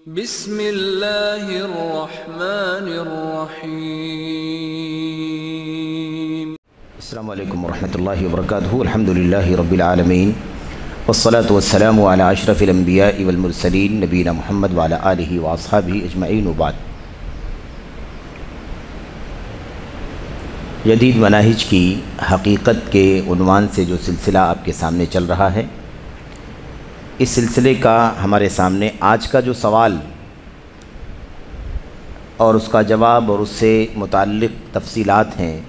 بسم اللہ الرحمن الرحیم۔ السلام علیکم ورحمۃ اللہ وبرکاتہ۔ الحمدللہ رب العالمین والصلاة والسلام علی اشرف الانبیاء والمرسلین نبینا محمد وعلی آلہ واصحابہ اجمعین وبعد۔ جدید مناہج کی حقیقت کے عنوان سے جو سلسلہ آپ کے سامنے چل رہا ہے، اس سلسلے کا ہمارے سامنے آج کا جو سوال اور اس کا جواب اور اس سے متعلق تفصیلات ہیں،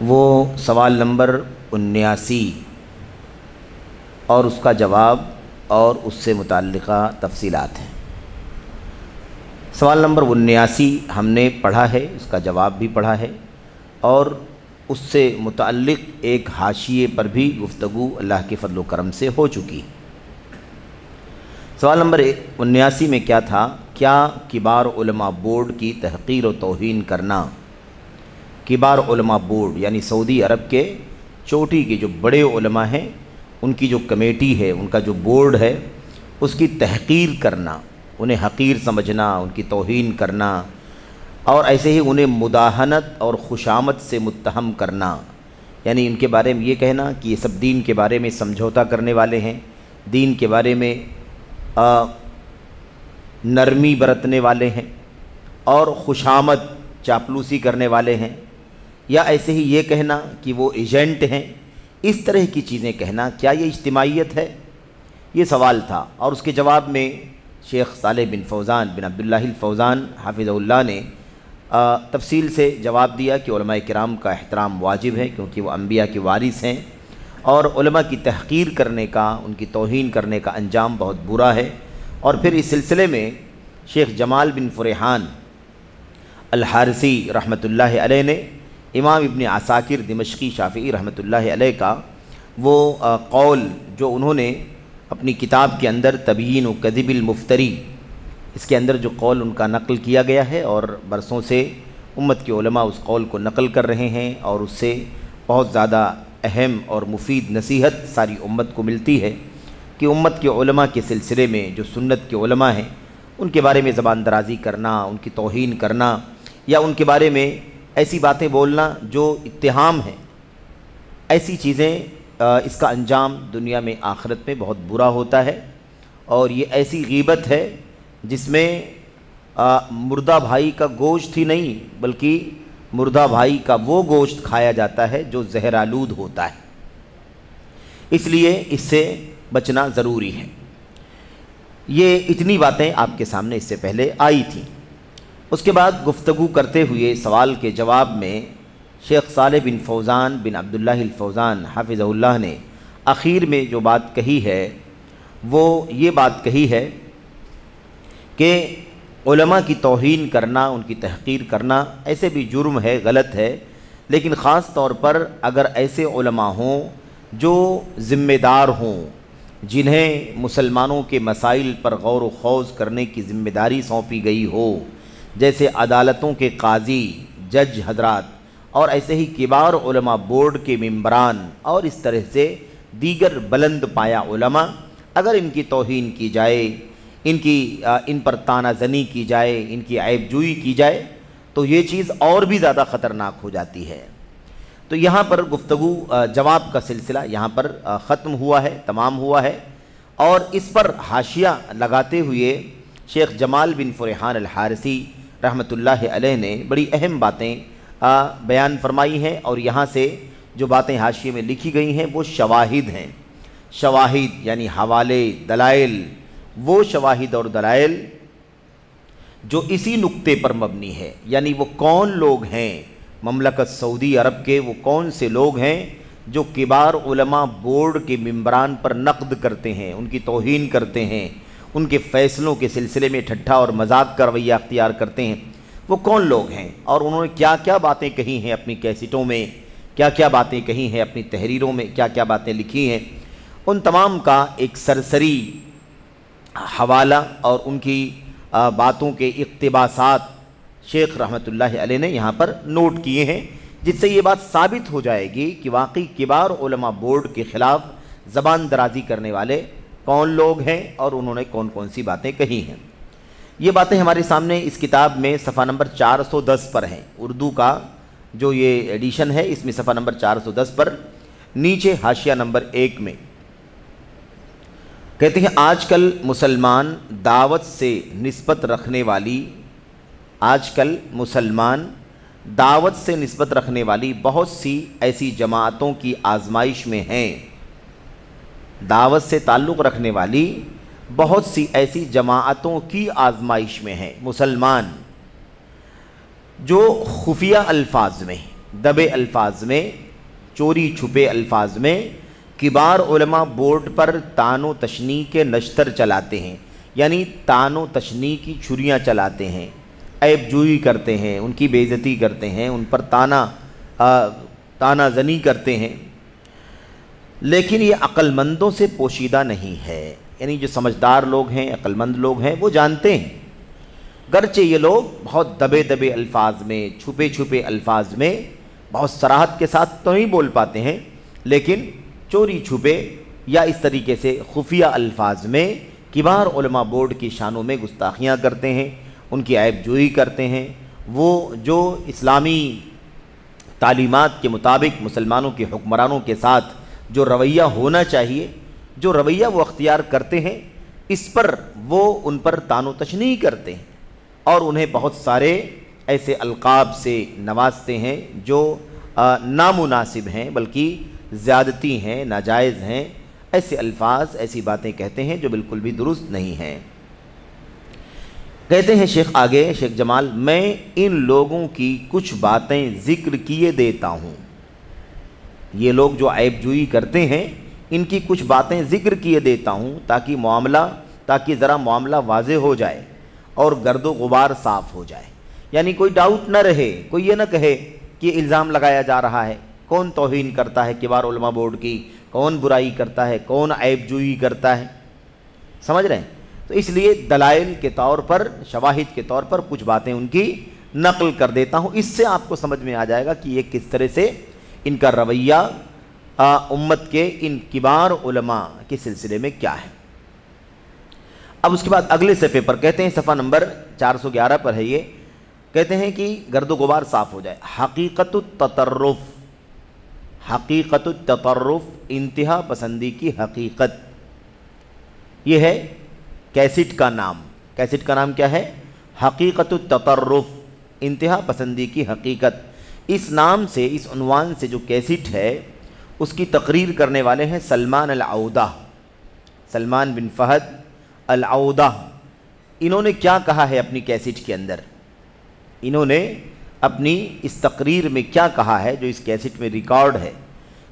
وہ سوال نمبر 79 اور اس کا جواب اور اس سے متعلقہ تفصیلات ہیں۔ سوال نمبر 79 ہم نے پڑھا ہے، اس کا جواب بھی پڑھا ہے اور اس سے متعلق ایک حاشیے پر بھی گفتگو اللہ کے فضل و کرم سے ہو چکی۔ سوال نمبر 79 میں کیا تھا؟ کیا کبار علماء بورڈ کی تحقیر و توہین کرنا، کبار علماء بورڈ یعنی سعودی عرب کے چوٹی کے جو بڑے علماء ہیں، ان کی جو کمیٹی ہے، ان کا جو بورڈ ہے، اس کی تحقیر کرنا، انہیں حقیر سمجھنا، ان کی توہین کرنا اور ایسے ہی انہیں مداہنت اور خوشامد سے متہم کرنا، یعنی ان کے بارے میں یہ کہنا کہ یہ سب دین کے بارے میں سمجھوتا کرنے والے ہیں، دین کے بارے میں نرمی برتنے والے ہیں اور خوشامد چاپلوسی کرنے والے ہیں، یا ایسے ہی یہ کہنا کہ وہ ایجنٹ ہیں، اس طرح کی چیزیں کہنا، کیا یہ اجتماعیت ہے؟ یہ سوال تھا۔ اور اس کے جواب میں شیخ صالح بن فوزان بن عبداللہ الفوزان حافظہ اللہ نے تفصیل سے جواب دیا کہ علماء کرام کا احترام واجب ہے، کیونکہ وہ انبیاء کے وارث ہیں، اور علماء کی تحقیر کرنے کا، ان کی توہین کرنے کا انجام بہت برا ہے۔ اور پھر اس سلسلے میں شیخ جمال بن فریحان الحارثی رحمۃ اللہ علیہ نے امام ابن عساکر دمشقی شافعی رحمۃ اللہ علیہ کا وہ قول جو انہوں نے اپنی کتاب کے اندر تبیین و کذب المفتری، اس کے اندر جو قول ان کا نقل کیا گیا ہے، اور برسوں سے امت کے علماء اس قول کو نقل کر رہے ہیں اور اس سے بہت زیادہ اہم اور مفید نصیحت ساری امت کو ملتی ہے کہ امت کے علماء کے سلسلے میں جو سنت کے علماء ہیں، ان کے بارے میں زبان درازی کرنا، ان کی توہین کرنا یا ان کے بارے میں ایسی باتیں بولنا جو اتہام ہیں، ایسی چیزیں اس کا انجام دنیا میں آخرت میں بہت برا ہوتا ہے۔ اور یہ ایسی غیبت ہے جس میں مردہ بھائی کا گوشت ہی نہیں بلکہ مردہ بھائی کا وہ گوشت کھایا جاتا ہے جو زہر آلود ہوتا ہے، اس لیے اس سے بچنا ضروری ہے۔ یہ اتنی باتیں آپ کے سامنے اس سے پہلے آئی تھیں۔ اس کے بعد گفتگو کرتے ہوئے سوال کے جواب میں شیخ صالح بن فوزان بن عبداللہ الفوزان حافظہ اللہ نے آخر میں جو بات کہی ہے، وہ یہ بات کہی ہے کہ علماء کی توہین کرنا، ان کی تحقیر کرنا ایسے بھی جرم ہے، غلط ہے، لیکن خاص طور پر اگر ایسے علماء ہوں جو ذمہ دار ہوں، جنہیں مسلمانوں کے مسائل پر غور و خوض کرنے کی ذمہ داری سونپی گئی ہو، جیسے عدالتوں کے قاضی، جج حضرات اور ایسے ہی کبار علماء بورڈ کے ممبران اور اس طرح سے دیگر بلند پایا علماء، اگر ان کی توہین کی جائے، ان پر طعنہ زنی کی جائے، ان کی عیب جوئی کی جائے، تو یہ چیز اور بھی زیادہ خطرناک ہو جاتی ہے۔ تو یہاں پر گفتگو جواب کا سلسلہ یہاں پر ختم ہوا ہے، تمام ہوا ہے، اور اس پر حاشیہ لگاتے ہوئے شیخ جمال بن فریحان الحارثی رحمۃ اللہ علیہ نے بڑی اہم باتیں بیان فرمائی ہیں، اور یہاں سے جو باتیں حاشیے میں لکھی گئی ہیں وہ شواہد ہیں۔ شواہد یعنی حوالے، دلائل، وہ شواہد اور دلائل جو اسی نقطے پر مبنی ہے، یعنی وہ کون لوگ ہیں مملکت سعودی عرب کے، وہ کون سے لوگ ہیں جو کبار علماء بورڈ کے ممبران پر نقد کرتے ہیں، ان کی توہین کرتے ہیں، ان کے فیصلوں کے سلسلے میں ٹھٹھا اور مذاق کا رویہ اختیار کرتے ہیں، وہ کون لوگ ہیں اور انہوں نے کیا کیا باتیں کہی ہیں اپنی کیسٹوں میں، کیا کیا باتیں کہی ہیں اپنی تحریروں میں، کیا کیا باتیں لکھی ہیں، ان تمام کا ایک سرسری حوالہ اور ان کی باتوں کے اقتباسات شیخ رحمۃ اللہ علیہ نے یہاں پر نوٹ کیے ہیں، جس سے یہ بات ثابت ہو جائے گی کہ واقعی کبار علماء بورڈ کے خلاف زبان درازی کرنے والے کون لوگ ہیں اور انہوں نے کون کون سی باتیں کہی ہیں۔ یہ باتیں ہمارے سامنے اس کتاب میں صفحہ نمبر 410 پر ہیں، اردو کا جو یہ ایڈیشن ہے اس میں صفحہ نمبر 410 پر نیچے حاشیہ نمبر 1 میں کہتے ہیں آج کل مسلمان دعوت سے نسبت رکھنے والی بہت سی ایسی جماعتوں کی آزمائش میں ہیں، دعوت سے تعلق رکھنے والی بہت سی ایسی جماعتوں کی آزمائش میں ہیں مسلمان، جو خفیہ الفاظ میں، دبے الفاظ میں، چوری چھپے الفاظ میں کبار علماء بورڈ پر طعن و تشنیع کے نشتر چلاتے ہیں، یعنی طعن و تشنیع کی چھریاں چلاتے ہیں، عیب جوئی کرتے ہیں، ان کی بے عزتی کرتے ہیں، ان پر طعنہ زنی کرتے ہیں، لیکن یہ عقل مندوں سے پوشیدہ نہیں ہے، یعنی جو سمجھدار لوگ ہیں، عقل مند لوگ ہیں، وہ جانتے ہیں، گرچہ یہ لوگ بہت دبے دبے الفاظ میں، چھپے چھپے الفاظ میں بہت صراحت کے ساتھ تو نہیں بول پاتے ہیں، لیکن چوری چھپے یا اس طریقے سے خفیہ الفاظ میں کبار علماء بورڈ کی شانوں میں گستاخیاں کرتے ہیں، ان کی عیب جوئی کرتے ہیں، وہ جو اسلامی تعلیمات کے مطابق مسلمانوں کے حکمرانوں کے ساتھ جو رویہ ہونا چاہیے، جو رویہ وہ اختیار کرتے ہیں، اس پر وہ ان پر طعن و تشنیع کرتے ہیں اور انہیں بہت سارے ایسے القاب سے نوازتے ہیں جو نامناسب ہیں، بلکہ زیادتی ہیں، ناجائز ہیں، ایسے الفاظ، ایسی باتیں کہتے ہیں جو بالکل بھی درست نہیں ہیں۔ کہتے ہیں شیخ آگے، شیخ جمال، میں ان لوگوں کی کچھ باتیں ذکر کیے دیتا ہوں، یہ لوگ جو عیب جوئی کرتے ہیں ان کی کچھ باتیں ذکر کیے دیتا ہوں تاکہ ذرا معاملہ واضح ہو جائے اور گرد و غبار صاف ہو جائے، یعنی کوئی ڈاؤٹ نہ رہے، کوئی یہ نہ کہے کہ الزام لگایا جا رہا ہے، کون توہین کرتا ہے کبار علماء بورڈ کی، کون برائی کرتا ہے، کون عیب جوئی کرتا ہے، سمجھ رہے ہیں؟ تو اس لیے دلائل کے طور پر، شواہد کے طور پر کچھ باتیں ان کی نقل کر دیتا ہوں، اس سے آپ کو سمجھ میں آ جائے گا کہ یہ کس طرح سے ان کا رویہ امت کے ان کبار علماء کے سلسلے میں کیا ہے۔ اب اس کے بعد اگلے صفحے پر کہتے ہیں، صفحہ نمبر 411 پر ہے یہ، کہتے ہیں کہ گرد و غبار صاف ہو جائے۔ حقیقت التطرف انتہا پسندی کی حقیقت، یہ ہے کیسٹ کا نام۔ کیسٹ کا نام کیا ہے؟ حقیقت التطرف، انتہا پسندی کی حقیقت۔ اس نام سے، اس عنوان سے جو کیسٹ ہے اس کی تقریر کرنے والے ہیں سلمان العودہ، سلمان بن فہد العودہ۔ انہوں نے کیا کہا ہے اپنی کیسٹ کے اندر؟ انہوں نے اپنی اس تقریر میں کیا کہا ہے جو اس کیسٹ میں ریکارڈ ہے؟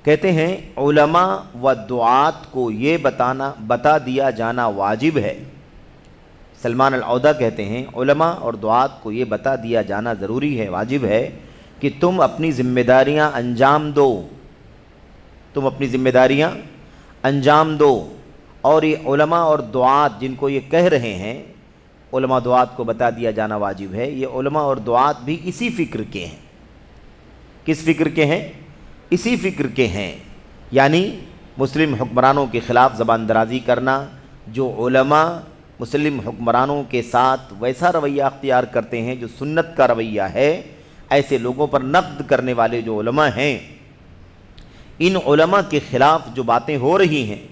کہتے ہیں علماء و دعات کو یہ بتا دیا جانا واجب ہے۔ سلمان العودہ کہتے ہیں علماء اور دعات کو یہ بتا دیا جانا ضروری ہے، واجب ہے کہ تم اپنی ذمہ داریاں انجام دو، تم اپنی ذمہ داریاں انجام دو۔ اور یہ علماء اور دعات جن کو یہ کہہ رہے ہیں، علماء دعات کو بتا دیا جانا واجب ہے، یہ علماء اور دعات بھی اسی فکر کے ہیں۔ کس فکر کے ہیں؟ اسی فکر کے ہیں، یعنی مسلم حکمرانوں کے خلاف زبان درازی کرنا، جو علماء مسلم حکمرانوں کے ساتھ ویسا رویہ اختیار کرتے ہیں جو سنت کا رویہ ہے، ایسے لوگوں پر نقد کرنے والے جو علماء ہیں، ان علماء کے خلاف جو باتیں ہو رہی ہیں،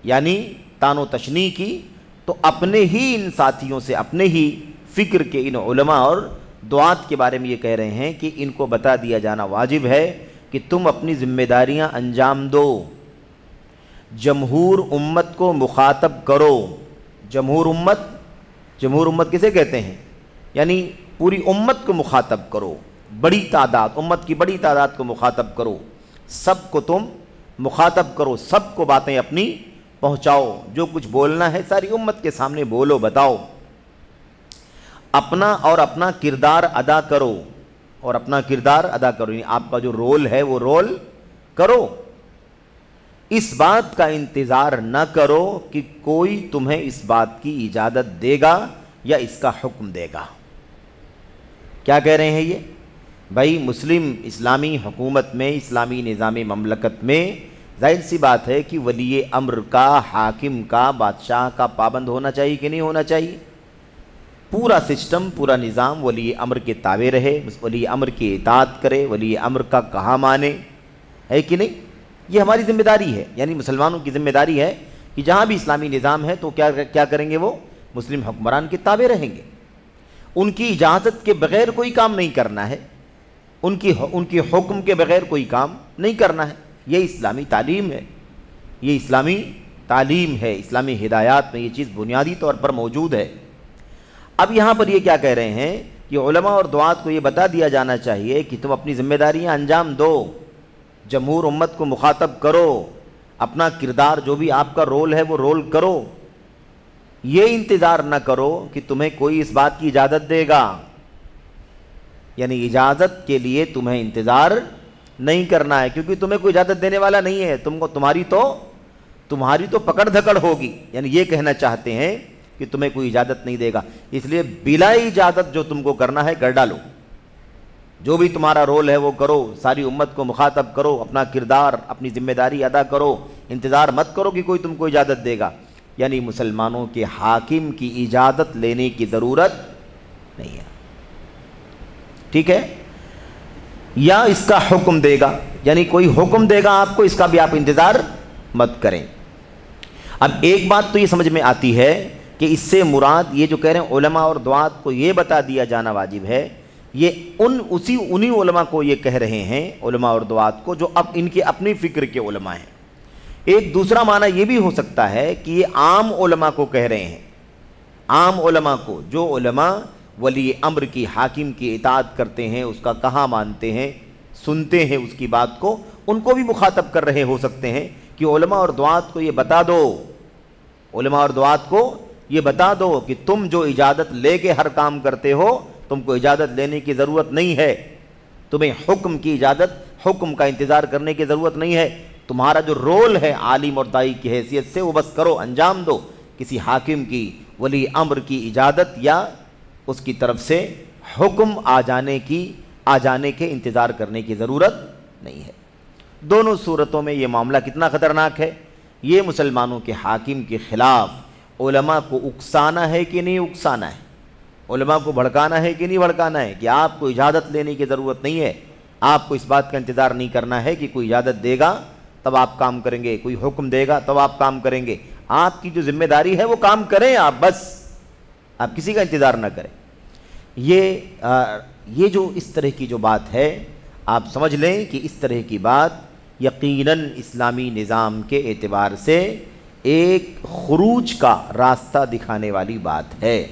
یعنی طعن و تشنیع کی، تو اپنے ہی ان ساتھیوں سے، اپنے ہی فکر کے ان علماء اور دعات کے بارے میں یہ کہہ رہے ہیں کہ ان کو بتا دیا جانا واجب ہے کہ تم اپنی ذمہ داریاں انجام دو، جمہور امت کو مخاطب کرو۔ جمہور امت کسے کہتے ہیں؟ یعنی پوری امت کو مخاطب کرو، بڑی تعداد، امت کی بڑی تعداد کو مخاطب کرو، سب کو تم مخاطب کرو، سب کو باتیں اپنی پہنچاؤ، جو کچھ بولنا ہے ساری امت کے سامنے بولو، بتاؤ، اپنا کردار ادا کرو، اور اپنا کردار ادا کرو، یعنی آپ کا جو رول ہے وہ رول کرو۔ اس بات کا انتظار نہ کرو کہ کوئی تمہیں اس بات کی اجازت دے گا یا اس کا حکم دے گا۔ کیا کہہ رہے ہیں یہ؟ بھائی مسلم اسلامی حکومت میں، اسلامی نظام مملکت میں ظاہر سی بات ہے کہ ولی امر کا، حاکم کا، بادشاہ کا پابند ہونا چاہیے کہ نہیں ہونا چاہیے؟ پورا سسٹم، پورا نظام ولی امر کے تابع رہے، ولی امر کی اطاعت کرے، ولی امر کا کہا مانے، ہے کہ نہیں؟ یہ ہماری ذمہ داری ہے، یعنی مسلمانوں کی ذمہ داری ہے کہ جہاں بھی اسلامی نظام ہے تو کیا کریں گے؟ وہ مسلم حکمران کے تابع رہیں گے، ان کی اجازت کے بغیر کوئی کام نہیں کرنا ہے، ان کی حکم کے بغیر کوئی کام نہیں کرنا ہے۔ یہ اسلامی تعلیم ہے، یہ اسلامی تعلیم ہے، اسلامی ہدایات میں یہ چیز بنیادی طور پر موجود ہے۔ اب یہاں پر یہ کیا کہہ رہے ہیں کہ علماء اور دعات کو یہ بتا دیا جانا چاہیے کہ تم اپنی ذمہ داریاں انجام دو، جمہور امت کو مخاطب کرو، اپنا کردار جو بھی آپ کا رول ہے وہ رول کرو، یہ انتظار نہ کرو کہ تمہیں کوئی اس بات کی اجازت دے گا، یعنی اجازت کے لیے تمہیں انتظار نہیں کرنا ہے، کیونکہ تمہیں کوئی اجازت دینے والا نہیں ہے، تمہاری تو پکڑ دھکڑ ہوگی، یعنی یہ کہنا چاہتے ہیں کہ تمہیں کوئی اجازت نہیں دے گا، اس لیے بلا اجازت جو تم کو کرنا ہے کر ڈالو، جو بھی تمہارا رول ہے وہ کرو، ساری امت کو مخاطب کرو، اپنا کردار، اپنی ذمہ داری ادا کرو، انتظار مت کرو کہ کوئی تم کو اجازت دے گا، یعنی مسلمانوں کے حاکم کی اجازت لینے کی ضرورت نہیں ہے، ٹھیک ہے؟ یا اس کا حکم دے گا، یعنی کوئی حکم دے گا آپ کو، اس کا بھی آپ انتظار مت کریں۔ اب ایک بات تو یہ سمجھ میں آتی ہے کہ اس سے مراد یہ جو کہہ رہے ہیں علماء اور دعات کو یہ بتا دیا جانا واجب ہے، یہ انہی علماء کو یہ کہہ رہے ہیں، علماء اور دعات کو جو اب ان کے اپنی فکر کے علماء ہیں۔ ایک دوسرا معنی یہ بھی ہو سکتا ہے کہ یہ عام علماء کو کہہ رہے ہیں، عام علماء کو، جو علماء ولی امر کی، حاکم کی اطاعت کرتے ہیں، اس کا کہا مانتے ہیں، سنتے ہیں اس کی بات کو، ان کو بھی مخاطب کر رہے ہو سکتے ہیں کہ علماء اور دعات کو یہ بتا دو، علماء اور دعات کو یہ بتا دو کہ تم جو اجازت لے کے ہر کام کرتے ہو، تم کو اجازت لینے کی ضرورت نہیں ہے، تمہیں حکم کی اجازت، حکم کا انتظار کرنے کی ضرورت نہیں ہے، تمہارا جو رول ہے عالم اور داعی کی حیثیت سے وہ بس کرو، انجام دو، کسی حاکم کی، ولی امر کی اجازت یا اس کی طرف سے حکم آ جانے کے انتظار کرنے کی ضرورت نہیں ہے۔ دونوں صورتوں میں یہ معاملہ کتنا خطرناک ہے، یہ مسلمانوں کے حاکم کے خلاف علماء کو اکسانا ہے کہ نہیں اکسانا ہے، علماء کو بھڑکانا ہے کہ نہیں بھڑکانا ہے، کہ آپ کو اجازت لینے کی ضرورت نہیں ہے، آپ کو اس بات کا انتظار نہیں کرنا ہے کہ کوئی اجازت دے گا تب آپ کام کریں گے، کوئی حکم دے گا تب آپ کام کریں گے، آپ کی جو ذمہ داری ہے وہ کام کریں آپ، بس آپ کسی کا انتظار نہ کریں۔ یہ جو اس طرح کی جو بات ہے، آپ سمجھ لیں کہ اس طرح کی بات یقیناً اسلامی نظام کے اعتبار سے ایک خروج کا راستہ دکھانے والی بات ہے۔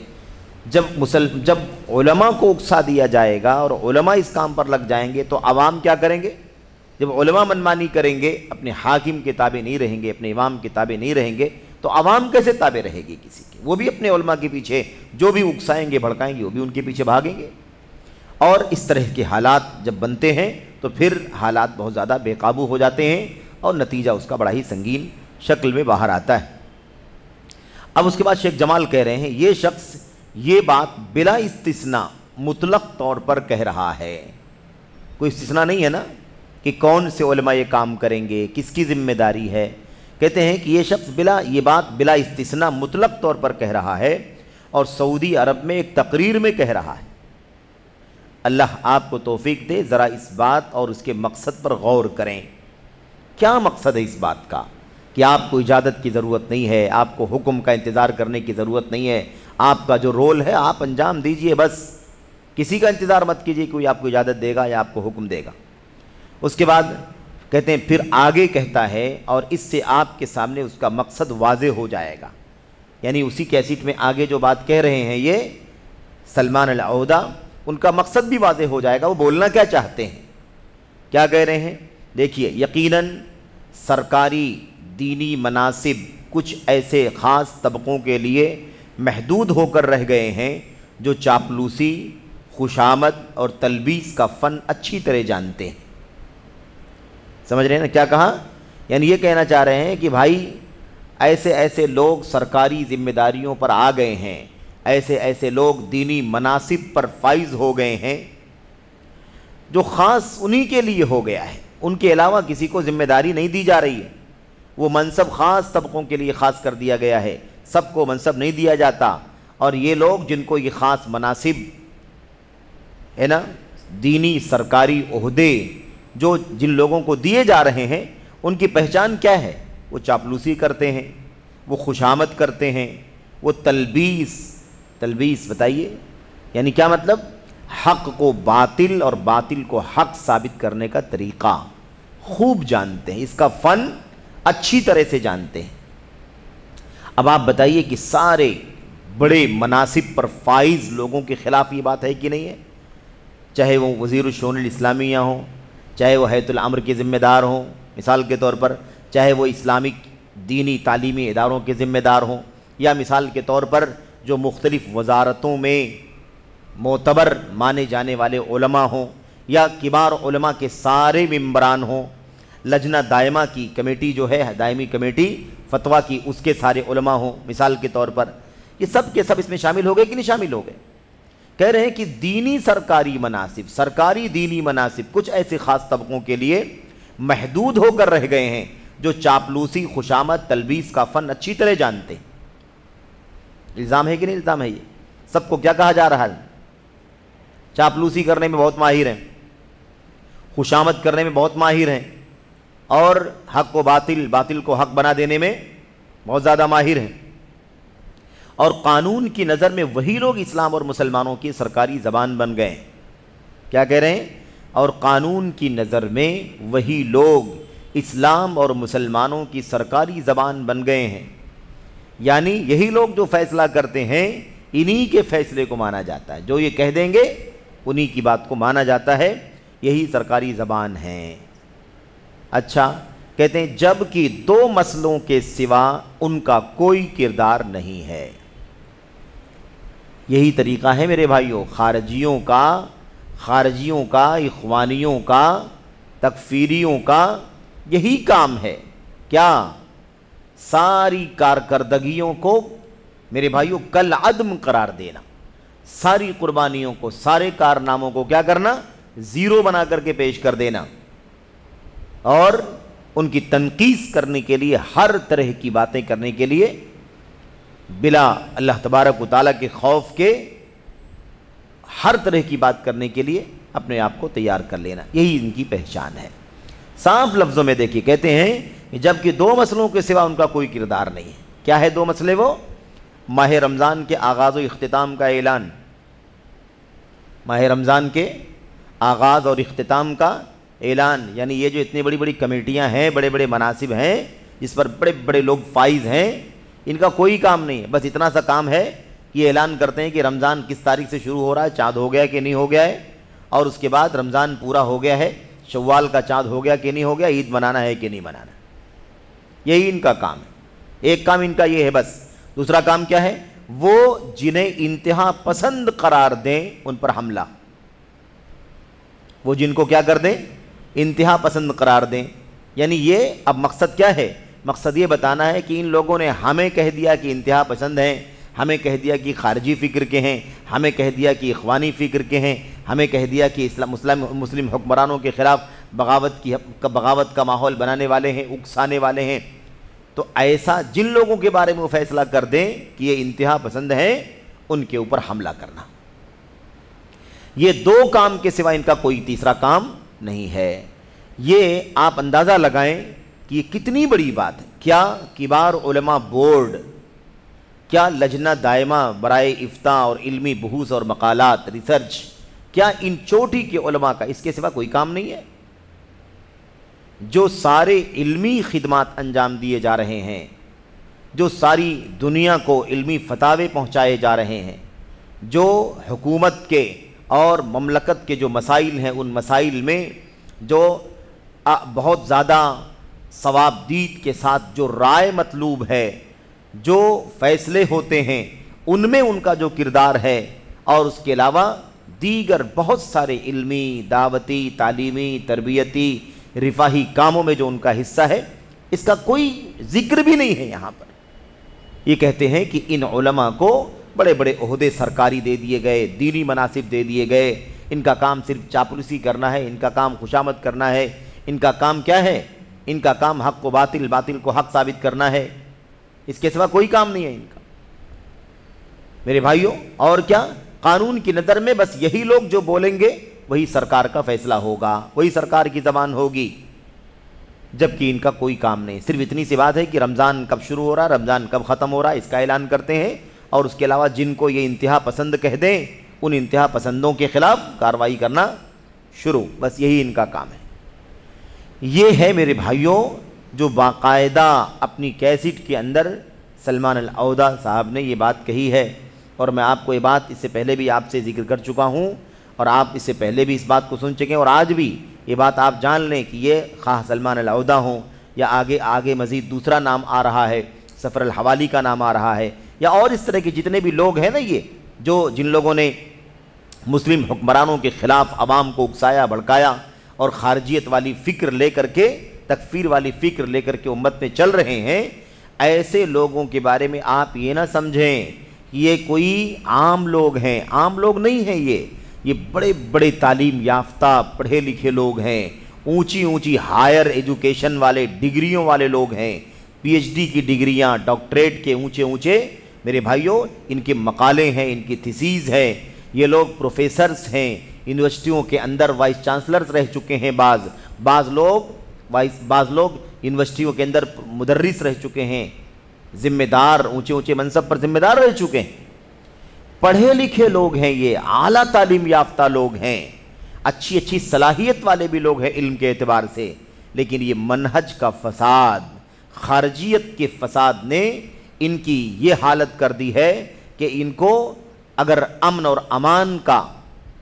جب علماء کو اکسا دیا جائے گا اور علماء اس کام پر لگ جائیں گے تو عوام کیا کریں گے؟ جب علماء منمانی کریں گے، اپنے حاکم کے تابع نہیں رہیں گے، اپنے امام کے تابع نہیں رہیں گے، تو عوام کیسے تابع رہے گی کسی کی؟ وہ بھی اپنے علماء کے پیچھے، جو بھی اکسائیں گے بھڑکائیں گے، وہ بھی ان کے پیچھے بھاگیں گے، اور اس طرح کے حالات جب بنتے ہیں تو پھر حالات بہت زیادہ بے قابو ہو جاتے ہیں اور نتیجہ اس کا بڑا ہی سنگین شکل میں باہر آتا ہے۔ اب اس کے بعد شیخ جمال کہہ رہے ہیں یہ شخص یہ بات بلا استثناء مطلق طور پر کہہ رہا ہے، کوئی استثناء نہیں ہے نا کہ کون سے علماء یہ کام کریں گے، کس کی ذمہ داری ہے، کہتے ہیں کہ یہ شخص یہ بات بلا استثناء مطلق طور پر کہہ رہا ہے اور سعودی عرب میں ایک تقریر میں کہہ رہا ہے۔ اللہ آپ کو توفیق دے، ذرا اس بات اور اس کے مقصد پر غور کریں، کیا مقصد ہے اس بات کا کہ آپ کو اجازت کی ضرورت نہیں ہے، آپ کو حکم کا انتظار کرنے کی ضرورت نہیں ہے، آپ کا جو رول ہے آپ انجام دیجئے، بس کسی کا انتظار مت کیجئے کوئی آپ کو اجازت دے گا یا آپ کو حکم دے گا۔ اس کے بعد کہتے ہیں پھر آگے کہتا ہے اور اس سے آپ کے سامنے اس کا مقصد واضح ہو جائے گا، یعنی اسی کیسٹ میں آگے جو بات کہہ رہے ہیں یہ سلمان العودہ، ان کا مقصد بھی واضح ہو جائے گا، وہ بولنا کیا چاہتے ہیں، کیا کہہ رہے ہیں۔ دیکھیے، یقیناً سرکاری دینی مناصب کچھ ایسے خاص طبقوں کے لیے محدود ہو کر رہ گئے ہیں جو چاپلوسی، خوشامد اور تلبیس کا فن اچھی طرح جانتے ہیں۔ سمجھ رہے ہیں نا کیا کہا؟ یعنی یہ کہنا چاہ رہے ہیں کہ بھائی ایسے لوگ سرکاری ذمہ داریوں پر آ گئے ہیں، ایسے لوگ دینی مناصب پر فائز ہو گئے ہیں جو خاص انہی کے لیے ہو گیا ہے، ان کے علاوہ کسی کو ذمہ داری نہیں دی جا رہی ہے، وہ منصب خاص طبقوں کے لیے خاص کر دیا گیا ہے، سب کو منصب نہیں دیا جاتا، اور یہ لوگ جن کو یہ خاص مناصب ہے نا، دینی سرکاری عہدے جو جن لوگوں کو دیے جا رہے ہیں، ان کی پہچان کیا ہے؟ وہ چاپلوسی کرتے ہیں، وہ خوشامد کرتے ہیں، وہ تلبیس بتائیے یعنی کیا مطلب؟ حق کو باطل اور باطل کو حق ثابت کرنے کا طریقہ خوب جانتے ہیں، اس کا فن اچھی طرح سے جانتے ہیں۔ اب آپ بتائیے کہ سارے بڑے مناصب پر فائز لوگوں کے خلاف یہ بات ہے کہ نہیں ہے؟ چاہے وہ وزیر الشؤون الاسلامیہ ہوں، چاہے وہ ہیئت الامر کے ذمہ دار ہوں مثال کے طور پر، چاہے وہ اسلامک دینی تعلیمی اداروں کے ذمہ دار ہوں، یا مثال کے طور پر جو مختلف وزارتوں میں معتبر مانے جانے والے علماء ہوں، یا کبار علماء کے سارے ممبران ہوں، لجنہ دائمہ کی کمیٹی جو ہے دائمی کمیٹی فتویٰ کی، اس کے سارے علماء ہوں مثال کے طور پر، یہ سب کے سب اس میں شامل ہو گئے کہ نہیں شامل ہو گئے؟ کہہ رہے ہیں کہ دینی سرکاری مناصب، سرکاری دینی مناصب کچھ ایسے خاص طبقوں کے لیے محدود ہو کر رہ گئے ہیں جو چاپلوسی، خوشامد، تلبیس کا فن اچھی طرح جانتے ہیں۔ الزام ہے کہ نہیں الزام ہے؟ یہ سب کو کیا کہا جا رہا ہے؟ چاپلوسی کرنے میں بہت ماہر ہیں، خوشامد کرنے میں بہت ماہر ہیں، اور حق کو باطل، باطل کو حق بنا دینے میں بہت زیادہ ماہر ہیں، اور قانون کی نظر میں وہی لوگ اسلام اور مسلمانوں کی سرکاری زبان بن گئے ہیں۔ کیا کہہ رہے ہیں؟ اور قانون کی نظر میں وہی لوگ اسلام اور مسلمانوں کی سرکاری زبان بن گئے ہیں، یعنی یہی لوگ جو فیصلہ کرتے ہیں انہی کے فیصلے کو مانا جاتا ہے، جو یہ کہہ دیں گے انہی کی بات کو مانا جاتا ہے، یہی سرکاری زبان ہے۔ اچھا، کہتے ہیں جب کہ دو مسئلوں کے سوا ان کا کوئی کردار نہیں ہے۔ یہی طریقہ ہے میرے بھائیوں، خارجیوں کا، اخوانیوں کا، تکفیریوں کا یہی کام ہے۔ کیا؟ ساری کارکردگیوں کو میرے بھائیوں کل عدم قرار دینا، ساری قربانیوں کو، سارے کارناموں کو کیا کرنا؟ زیرو بنا کر کے پیش کر دینا، اور ان کی تنقیص کرنے کے لیے، ہر طرح کی باتیں کرنے کے لیے بلا اللہ تبارک و تعالیٰ کے خوف کے ہر طرح کی بات کرنے کے لیے اپنے آپ کو تیار کر لینا، یہی ان کی پہچان ہے۔ صاف لفظوں میں دیکھیے، کہتے ہیں کہ جبکہ دو مسئلوں کے سوا ان کا کوئی کردار نہیں ہے۔ کیا ہے دو مسئلے؟ وہ ماہ رمضان کے آغاز و اختتام کا اعلان، ماہ رمضان کے آغاز اور اختتام کا اعلان، یعنی یہ جو اتنی بڑی بڑی کمیٹیاں ہیں، بڑے بڑے مناصب ہیں، جس پر بڑے بڑے لوگ فائز ہیں، ان کا کوئی کام نہیں ہے، بس اتنا سا کام ہے کہ یہ اعلان کرتے ہیں کہ رمضان کس تاریخ سے شروع ہو رہا ہے، چاند ہو گیا کہ نہیں ہو گیا ہے، اور اس کے بعد رمضان پورا ہو گیا ہے، شوال کا چاند ہو گیا کہ نہیں ہو گیا، عید منانا ہے کہ نہیں منانا، یہی ان کا کام ہے۔ ایک کام ان کا یہ ہے بس۔ دوسرا کام کیا ہے؟ وہ جنہیں انتہا پسند قرار دیں ان پر حملہ، وہ جن کو کیا کر دیں؟ انتہا پسند قرار دیں، یعنی یہ اب مقصد کیا ہے؟ مقصد یہ بتانا ہے کہ ان لوگوں نے ہمیں کہہ دیا کہ انتہا پسند ہیں، ہمیں کہہ دیا کہ خارجی فکر کے ہیں، ہمیں کہہ دیا کہ اخوانی فکر کے ہیں، ہمیں کہہ دیا کہ مسلم حکمرانوں کے خلاف بغاوت کا ماحول بنانے والے ہیں، اکسانے والے ہیں۔ تو ایسا جن لوگوں کے بارے میں وہ فیصلہ کر دیں کہ یہ انتہا پسند ہیں، ان کے اوپر حملہ کرنا۔ یہ دو کام کے سوا ان کا کوئی تیسرا کام نہیں ہے۔ یہ آپ اندازہ لگائیں کہ یہ کتنی بڑی بات ہے۔ کیا کبار علماء بورڈ، کیا لجنہ دائمہ برائے افتاء اور علمی بحوث اور مقالات ریسرچ، کیا ان چوٹی کے علماء کا اس کے سوا کوئی کام نہیں ہے؟ جو سارے علمی خدمات انجام دیے جا رہے ہیں، جو ساری دنیا کو علمی فتاوے پہنچائے جا رہے ہیں، جو حکومت کے اور مملکت کے جو مسائل ہیں، ان مسائل میں جو بہت زیادہ ثوابدید کے ساتھ جو رائے مطلوب ہے، جو فیصلے ہوتے ہیں، ان میں ان کا جو کردار ہے، اور اس کے علاوہ دیگر بہت سارے علمی، دعوتی، تعلیمی، تربیتی، رفاہی کاموں میں جو ان کا حصہ ہے، اس کا کوئی ذکر بھی نہیں ہے یہاں پر۔ یہ کہتے ہیں کہ ان علماء کو بڑے بڑے عہدے سرکاری دے دیے گئے، دینی مناصب دے دیے گئے، ان کا کام صرف چاپلوسی کرنا ہے، ان کا کام خوشامد کرنا ہے، ان کا کام کیا ہے؟ ان کا کام حق کو باطل، باطل کو حق ثابت کرنا ہے، اس کے سوا کوئی کام نہیں ہے ان کا۔ میرے بھائیوں، اور کیا قانون کی نظر میں بس یہی لوگ جو بولیں گے وہی سرکار کا فیصلہ ہوگا، وہی سرکار کی زبان ہوگی، جبکہ ان کا کوئی کام نہیں. صرف اتنی سی بات ہے کہ رمضان کب شروع ہو رہا، رمضان کب ختم ہو رہا، اس کا اعلان کرتے ہیں، اور اس کے علاوہ جن کو یہ انتہا پسند کہہ دیں ان انتہا پسندوں کے خلاف کارروائی کرنا شروع، بس یہی ان کا کام ہے. یہ ہے میرے بھائیوں جو باقاعدہ اپنی کیسٹ کے اندر سلمان العودہ صاحب نے یہ بات کہی ہے، اور میں آپ کو یہ بات اس سے پہلے بھی آپ سے ذکر کر چکا ہوں، اور آپ اس سے پہلے بھی اس بات کو سن چکے ہیں، اور آج بھی یہ بات آپ جان لیں کہ یہ خواہ سلمان العودہ ہوں یا آگے مزید دوسرا نام آ رہا ہے، سفر الحوالی کا نام آ رہا ہے، یا اور اس طرح کے جتنے بھی لوگ ہیں نا، یہ جن لوگوں نے مسلم حکمرانوں کے خلاف عوام کو اکسایا بھڑکایا اور خارجیت والی فکر لے کر کے، تکفیر والی فکر لے کر کے امت میں چل رہے ہیں، ایسے لوگوں کے بارے میں آپ یہ نہ سمجھیں کہ یہ کوئی عام لوگ ہیں. عام لوگ نہیں ہیں، یہ بڑے بڑے تعلیم یافتہ پڑھے لکھے لوگ ہیں، اونچی ہائر ایجوکیشن والے ڈگریوں والے لوگ ہیں، پی ایچ ڈی کی ڈگریاں، ڈاکٹریٹ کے اونچے میرے بھائیوں ان کے مقالے ہیں، ان کی تھیسیز ہیں. یہ لوگ پروفیسرز ہیں، یونیورسٹیوں کے اندر وائس چانسلرز رہ چکے ہیں، بعض لوگ یونیورسٹیوں کے اندر مدرس رہ چکے ہیں، ذمہ دار اونچے منصب پر ذمہ دار رہ چکے ہیں. پڑھے لکھے لوگ ہیں، یہ اعلیٰ تعلیم یافتہ لوگ ہیں، اچھی صلاحیت والے بھی لوگ ہیں علم کے اعتبار سے، لیکن یہ منہج کا فساد، خارجیت کے فساد نے ان کی یہ حالت کر دی ہے کہ ان کو اگر امن اور امان کا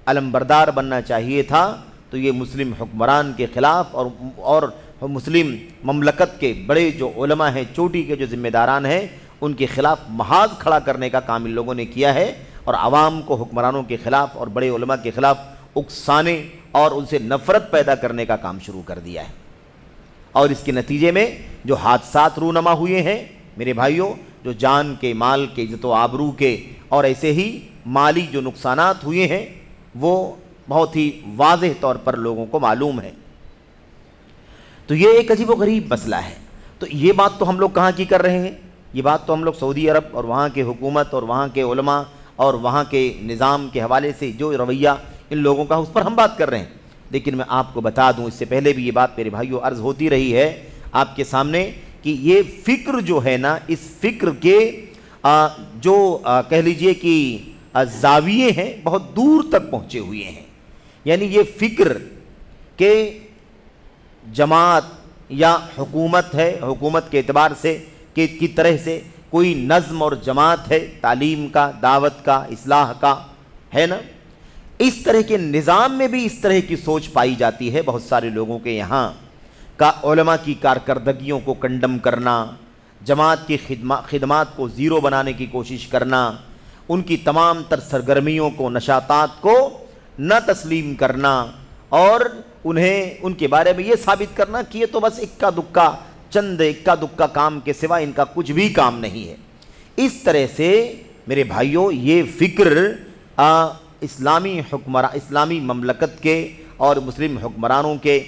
علمبردار بننا چاہیے تھا تو یہ مسلم حکمران کے خلاف اور مسلم مملکت کے بڑے جو علماء ہیں، چوٹی کے جو ذمہ داران ہیں، ان کے خلاف محاذ کھڑا کرنے کا کام ان لوگوں نے کیا ہے، اور عوام کو حکمرانوں کے خلاف اور بڑے علماء کے خلاف اکسانے اور ان سے نفرت پیدا کرنے کا کام شروع کر دیا ہے. اور اس کے نتیجے میں جو حادثات رونما ہوئے ہیں میرے بھائیوں، جو جان کے، مال کے، عزت و آبرو کے، اور ایسے ہی مالی جو نقصانات ہوئے ہیں وہ بہت ہی واضح طور پر لوگوں کو معلوم ہے. تو یہ ایک عجیب و غریب مسئلہ ہے. تو یہ بات تو ہم لوگ کہاں کی کر رہے ہیں؟ یہ بات تو ہم لوگ سعودی عرب اور وہاں کے حکومت اور وہاں کے علماء اور وہاں کے نظام کے حوالے سے جو رویہ ان لوگوں کا، اس پر ہم بات کر رہے ہیں. لیکن میں آپ کو بتا دوں، اس سے پہلے بھی یہ بات میرے بھائیوں عرض ہوتی رہی ہے آپ کے سامنے، کہ یہ فکر جو ہے نا، اس فکر کے جو کہہ لیجئے کہ زاویے ہیں بہت دور تک پہنچے ہوئے ہیں. یعنی یہ فکر کہ جماعت یا حکومت ہے، حکومت کے اعتبار سے کہ کی طرح سے کوئی نظم اور جماعت ہے، تعلیم کا، دعوت کا، اصلاح کا، ہے نا، اس طرح کے نظام میں بھی اس طرح کی سوچ پائی جاتی ہے بہت سارے لوگوں کے یہاں کا. علماء کی کارکردگیوں کو کنڈم کرنا، جماعت کی خدمات کو زیرو بنانے کی کوشش کرنا، ان کی تمام تر سرگرمیوں کو، نشاطات کو نہ تسلیم کرنا، اور انہیں ان کے بارے میں یہ ثابت کرنا کہ یہ تو بس اکا دکا کام کے سوا ان کا کچھ بھی کام نہیں ہے. اس طرح سے میرے بھائیوں یہ فکر اسلامی مملکت کے اور مسلم حکمرانوں کے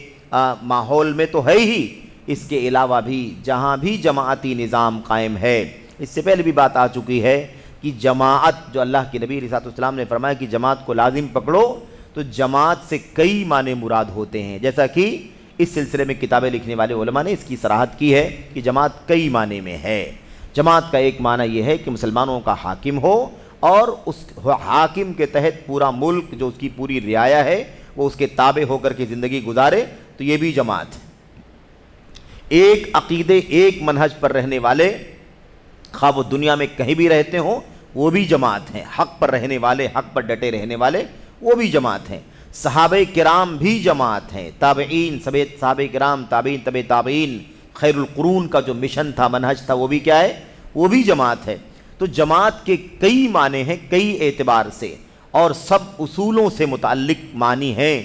ماحول میں تو ہے ہی، اس کے علاوہ بھی جہاں بھی جماعتی نظام قائم ہے، اس سے پہلے بھی بات آ چکی ہے کہ جماعت، جو اللہ کے نبی علیہ السلام نے فرمایا کہ جماعت کو لازم پکڑو، تو جماعت سے کئی معنی مراد ہوتے ہیں. جیسا کہ اس سلسلے میں کتابیں لکھنے والے علماء نے اس کی صراحت کی ہے کہ جماعت کئی معنی میں ہے. جماعت کا ایک معنی یہ ہے کہ مسلمانوں کا حاکم ہو اور اس حاکم کے تحت پورا ملک، جو اس کی پوری رعایا ہے، وہ اس کے تابع ہو کر کے زندگی گزارے، تو یہ بھی جماعت ہے. ایک عقیدے، ایک منہج پر رہنے والے، خواہ وہ دنیا میں کہیں بھی رہتے ہوں، وہ بھی جماعت ہیں. حق پر رہنے والے، حق پر ڈٹے رہنے والے، وہ بھی جماعت ہیں. صحابہ کرام بھی جماعت ہیں، تابعین، صحابہ کرام، تابعین، تبع تابعین، خیر القرون کا جو مشن تھا، منہج تھا، وہ بھی کیا ہے؟ وہ بھی جماعت ہے. تو جماعت کے کئی معنی ہیں، کئی اعتبار سے، اور سب اصولوں سے متعلق معنی ہیں.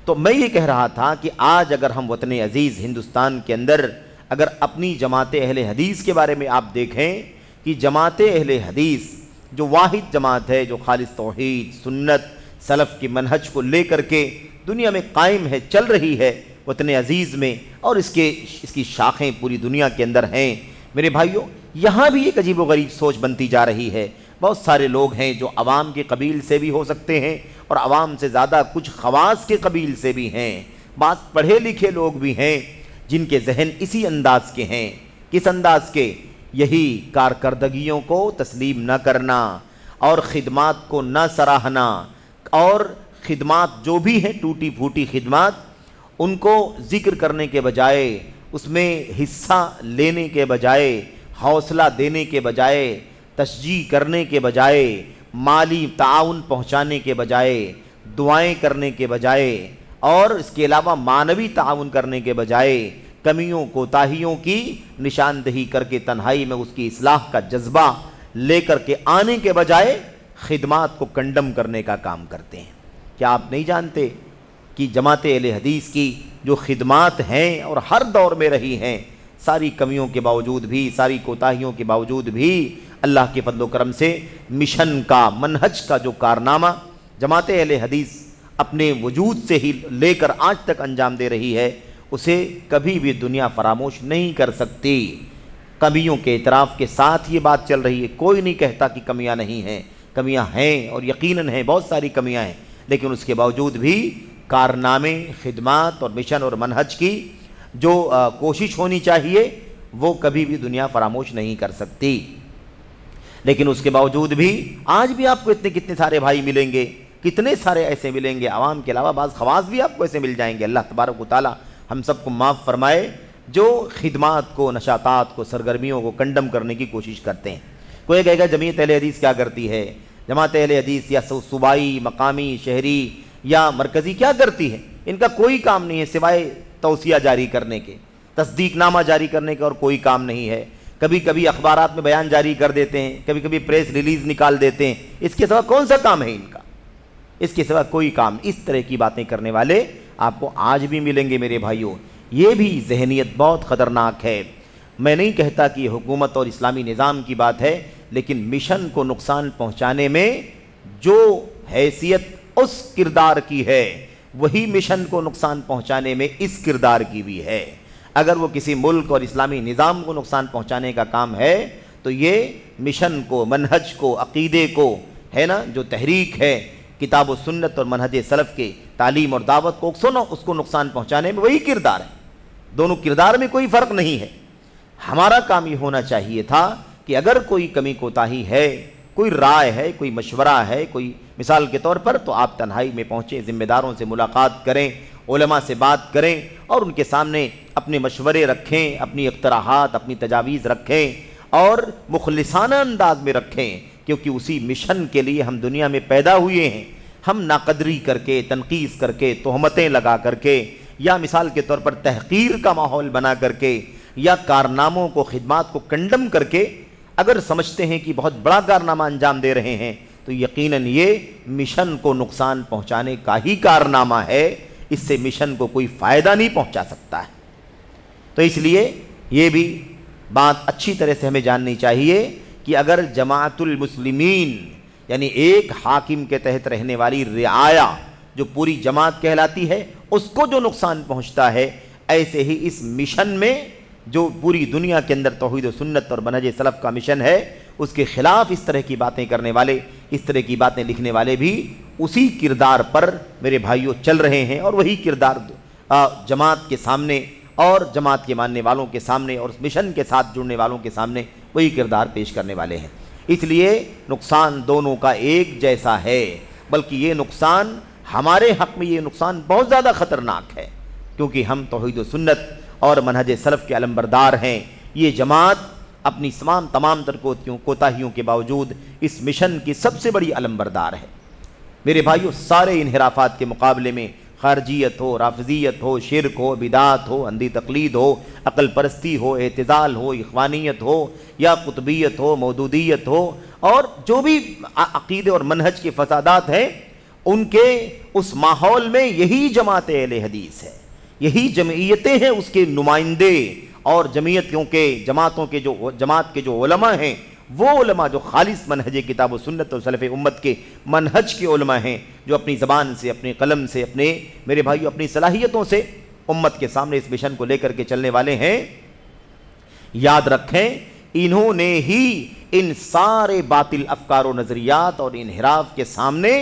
تو میں یہ کہہ رہا تھا کہ آج اگر ہم وطن عزیز ہندوستان کے اندر اگر اپنی جماعت اہل حدیث کے بارے میں آپ دیکھیں کہ جماعت اہل حدیث جو واحد جماعت ہے، جو خالص توحید، سنت، سلف کی منہج کو لے کر کے دنیا میں قائم ہے، چل رہی ہے وطن عزیز میں، اور اس کی شاخیں پوری دنیا کے اندر ہیں. میرے بھائیوں، یہاں بھی ایک عجیب و غریب سوچ بنتی جا رہی ہے. بہت سارے لوگ ہیں جو عوام کے قبیل سے بھی ہو سکتے ہیں اور عوام سے زیادہ کچھ خواص کے قبیل سے بھی ہیں، بعض پڑھے لکھے لوگ بھی ہیں جن کے ذہن اسی انداز کے ہیں۔ کس انداز کے؟ یہی کارکردگیوں کو تسلیم نہ کرنا اور خدمات کو نہ سراہنا، اور خدمات جو بھی ہیں ٹوٹی پھوٹی خدمات ان کو ذکر کرنے کے بجائے، اس میں حصہ لینے کے بجائے، حوصلہ دینے کے بجائے، تشجیع کرنے کے بجائے، مالی تعاون پہنچانے کے بجائے، دعائیں کرنے کے بجائے اور اس کے علاوہ معنوی تعاون کرنے کے بجائے کمیوں کوتاہیوں کی نشاندہی کر کے تنہائی میں اس کی اصلاح کا جذبہ لے کر کے آنے کے بجائے خدمات کو کنڈم کرنے کا کام کرتے ہیں۔ کیا آپ نہیں جانتے کہ جماعت اہل حدیث کی جو خدمات ہیں اور ہر دور میں رہی ہیں، ساری کمیوں کے باوجود بھی، ساری کوتاہیوں کے باوجود بھی اللہ کے فضل و کرم سے مشن کا، منہج کا جو کارنامہ جماعت اہل حدیث اپنے وجود سے ہی لے کر آج تک انجام دے رہی ہے، اسے کبھی بھی دنیا فراموش نہیں کر سکتی۔ کمیوں کے اعتراف کے ساتھ یہ بات چل رہی ہے، کوئی نہیں کہتا کہ کمیاں نہیں ہیں، کمیاں ہیں اور یقیناً ہیں، بہت ساری کمیاں ہیں، لیکن اس کے باوجود بھی کارنامے، خدمات اور مشن اور منہج کی جو کوشش ہونی چاہیے وہ کبھی بھی دنیا فراموش نہیں کر سکتی۔ لیکن اس کے باوجود بھی آج بھی آپ کو کتنے سارے بھائی ملیں گے، کتنے سارے ایسے ملیں گے، عوام کے علاوہ بعض خواص بھی آپ کو ایسے مل جائیں گے۔ اللہ تبارک و تعالی ہم سب کو معاف فرمائے جو خدمات کو، نشاطات کو، سرگرمیوں کو کنڈم کرنے کی کوشش کرتے ہیں۔ کوئی کہے گا جمعیت اہل حدیث کیا کرتی ہے؟ جماعت اہل حدیث یا صوبائی، مقامی، شہری یا مرکزی کیا کرتی ہے؟ ان کا کوئی کام نہیں ہے سوائے توصیہ جاری کرنے کے، تصدیق نامہ جاری کرنے کا، اور کوئی کام نہیں ہے۔ کبھی کبھی اخبارات میں بیان جاری کر دیتے ہیں، کبھی کبھی پریس ریلیز نکال دیتے ہیں، اس کے سوا کون سا کام ہے ان کا؟ اس کے سوا کوئی کام۔ اس طرح کی باتیں کرنے والے آپ کو آج بھی ملیں گے میرے بھائیوں۔ یہ بھی ذہنیت بہت خطرناک ہے۔ میں نہیں کہتا کہ یہ حکومت اور اسلامی نظام کی بات ہے، لیکن مشن کو نقصان پہنچانے میں جو حیثیت اس کردار کی ہے وہی مشن کو نقصان پہنچانے میں اس کردار کی بھی ہے۔ اگر وہ کسی ملک اور اسلامی نظام کو نقصان پہنچانے کا کام ہے تو یہ مشن کو، منہج کو، عقیدے کو ہے نا، جو تحریک ہے کتاب و سنت اور منہج سلف کے تعلیم اور دعوت کو اس کو نقصان پہنچانے میں وہی کردار ہے۔ دونوں کردار میں کوئی فرق نہیں ہے۔ ہمارا کام یہ ہونا چاہیے تھا کہ اگر کوئی کمی کوتاہی ہے، کوئی رائے ہے، کوئی مشورہ ہے، کوئی مثال کے طور پر، تو آپ تنہائی میں پہنچیں، ذمہ داروں سے ملاقات کریں، علماء سے بات کریں اور ان کے سامنے اپنے مشورے رکھیں، اپنی اقتراحات، اپنی تجاویز رکھیں اور مخلصانہ انداز میں رکھیں، کیونکہ اسی مشن کے لیے ہم دنیا میں پیدا ہوئے ہیں۔ ہم ناقدری کر کے، تنقیص کر کے، تہمتیں لگا کر کے، یا مثال کے طور پر تحقیر کا ماحول بنا کر کے، یا کارناموں کو، خدمات کو کنڈم کر کے اگر سمجھتے ہیں کہ بہت بڑا کارنامہ انجام دے رہے ہیں تو یقیناً یہ مشن کو نقصان پہنچانے کا ہی کارنامہ ہے، اس سے مشن کو کوئی فائدہ نہیں پہنچا سکتا ہے۔ تو اس لیے یہ بھی بات اچھی طرح سے ہمیں جاننی چاہیے کہ اگر جماعت المسلمین یعنی ایک حاکم کے تحت رہنے والی رعایا جو پوری جماعت کہلاتی ہے اس کو جو نقصان پہنچتا ہے، ایسے ہی اس مشن میں جو پوری دنیا کے اندر توحید و سنت اور منہج سلف کا مشن ہے اس کے خلاف اس طرح کی باتیں کرنے والے، اس طرح کی باتیں لکھنے والے بھی اسی کردار پر میرے بھائیوں چل رہے ہیں، اور وہی کردار جماعت کے سامنے اور جماعت کے ماننے والوں کے سامنے اور اس مشن کے ساتھ جڑنے والوں کے سامنے وہی کردار پیش کرنے والے ہیں۔ اس لیے نقصان دونوں کا ایک جیسا ہے، بلکہ یہ نقصان ہمارے حق میں، یہ نقصان بہت زیادہ خطرناک ہے، کیونکہ ہم توحید و سنت اور منہج سلف کے علمبردار ہیں۔ یہ جماعت اپنی تمام تر کوتاہیوں کے باوجود اس مشن کی سب سے بڑی علمبردار ہے۔ میرے بھائیوں، سارے انحرافات کے مقابلے میں، خارجیت ہو، رافضیت ہو، شرک ہو، بدعات ہو، اندھی تقلید ہو، عقل پرستی ہو، اعتزال ہو، اخوانیت ہو یا قطبیت ہو، مودودیت ہو، اور جو بھی عقیدے اور منہج کے فسادات ہیں، ان کے اس ماحول میں یہی جماعت اہل حدیث ہے، یہی جمعیتیں ہیں اس کے نمائندے، اور جماعت کے جو علماء ہیں وہ علماء جو خالص منہج کتاب و سنت اور سلف امت کے منہج کے علماء ہیں، جو اپنی زبان سے، اپنے قلم سے، میرے بھائیوں اپنی صلاحیتوں سے امت کے سامنے اس مشن کو لے کر کے چلنے والے ہیں۔ یاد رکھیں، انہوں نے ہی ان سارے باطل افکار و نظریات اور انحراف کے سامنے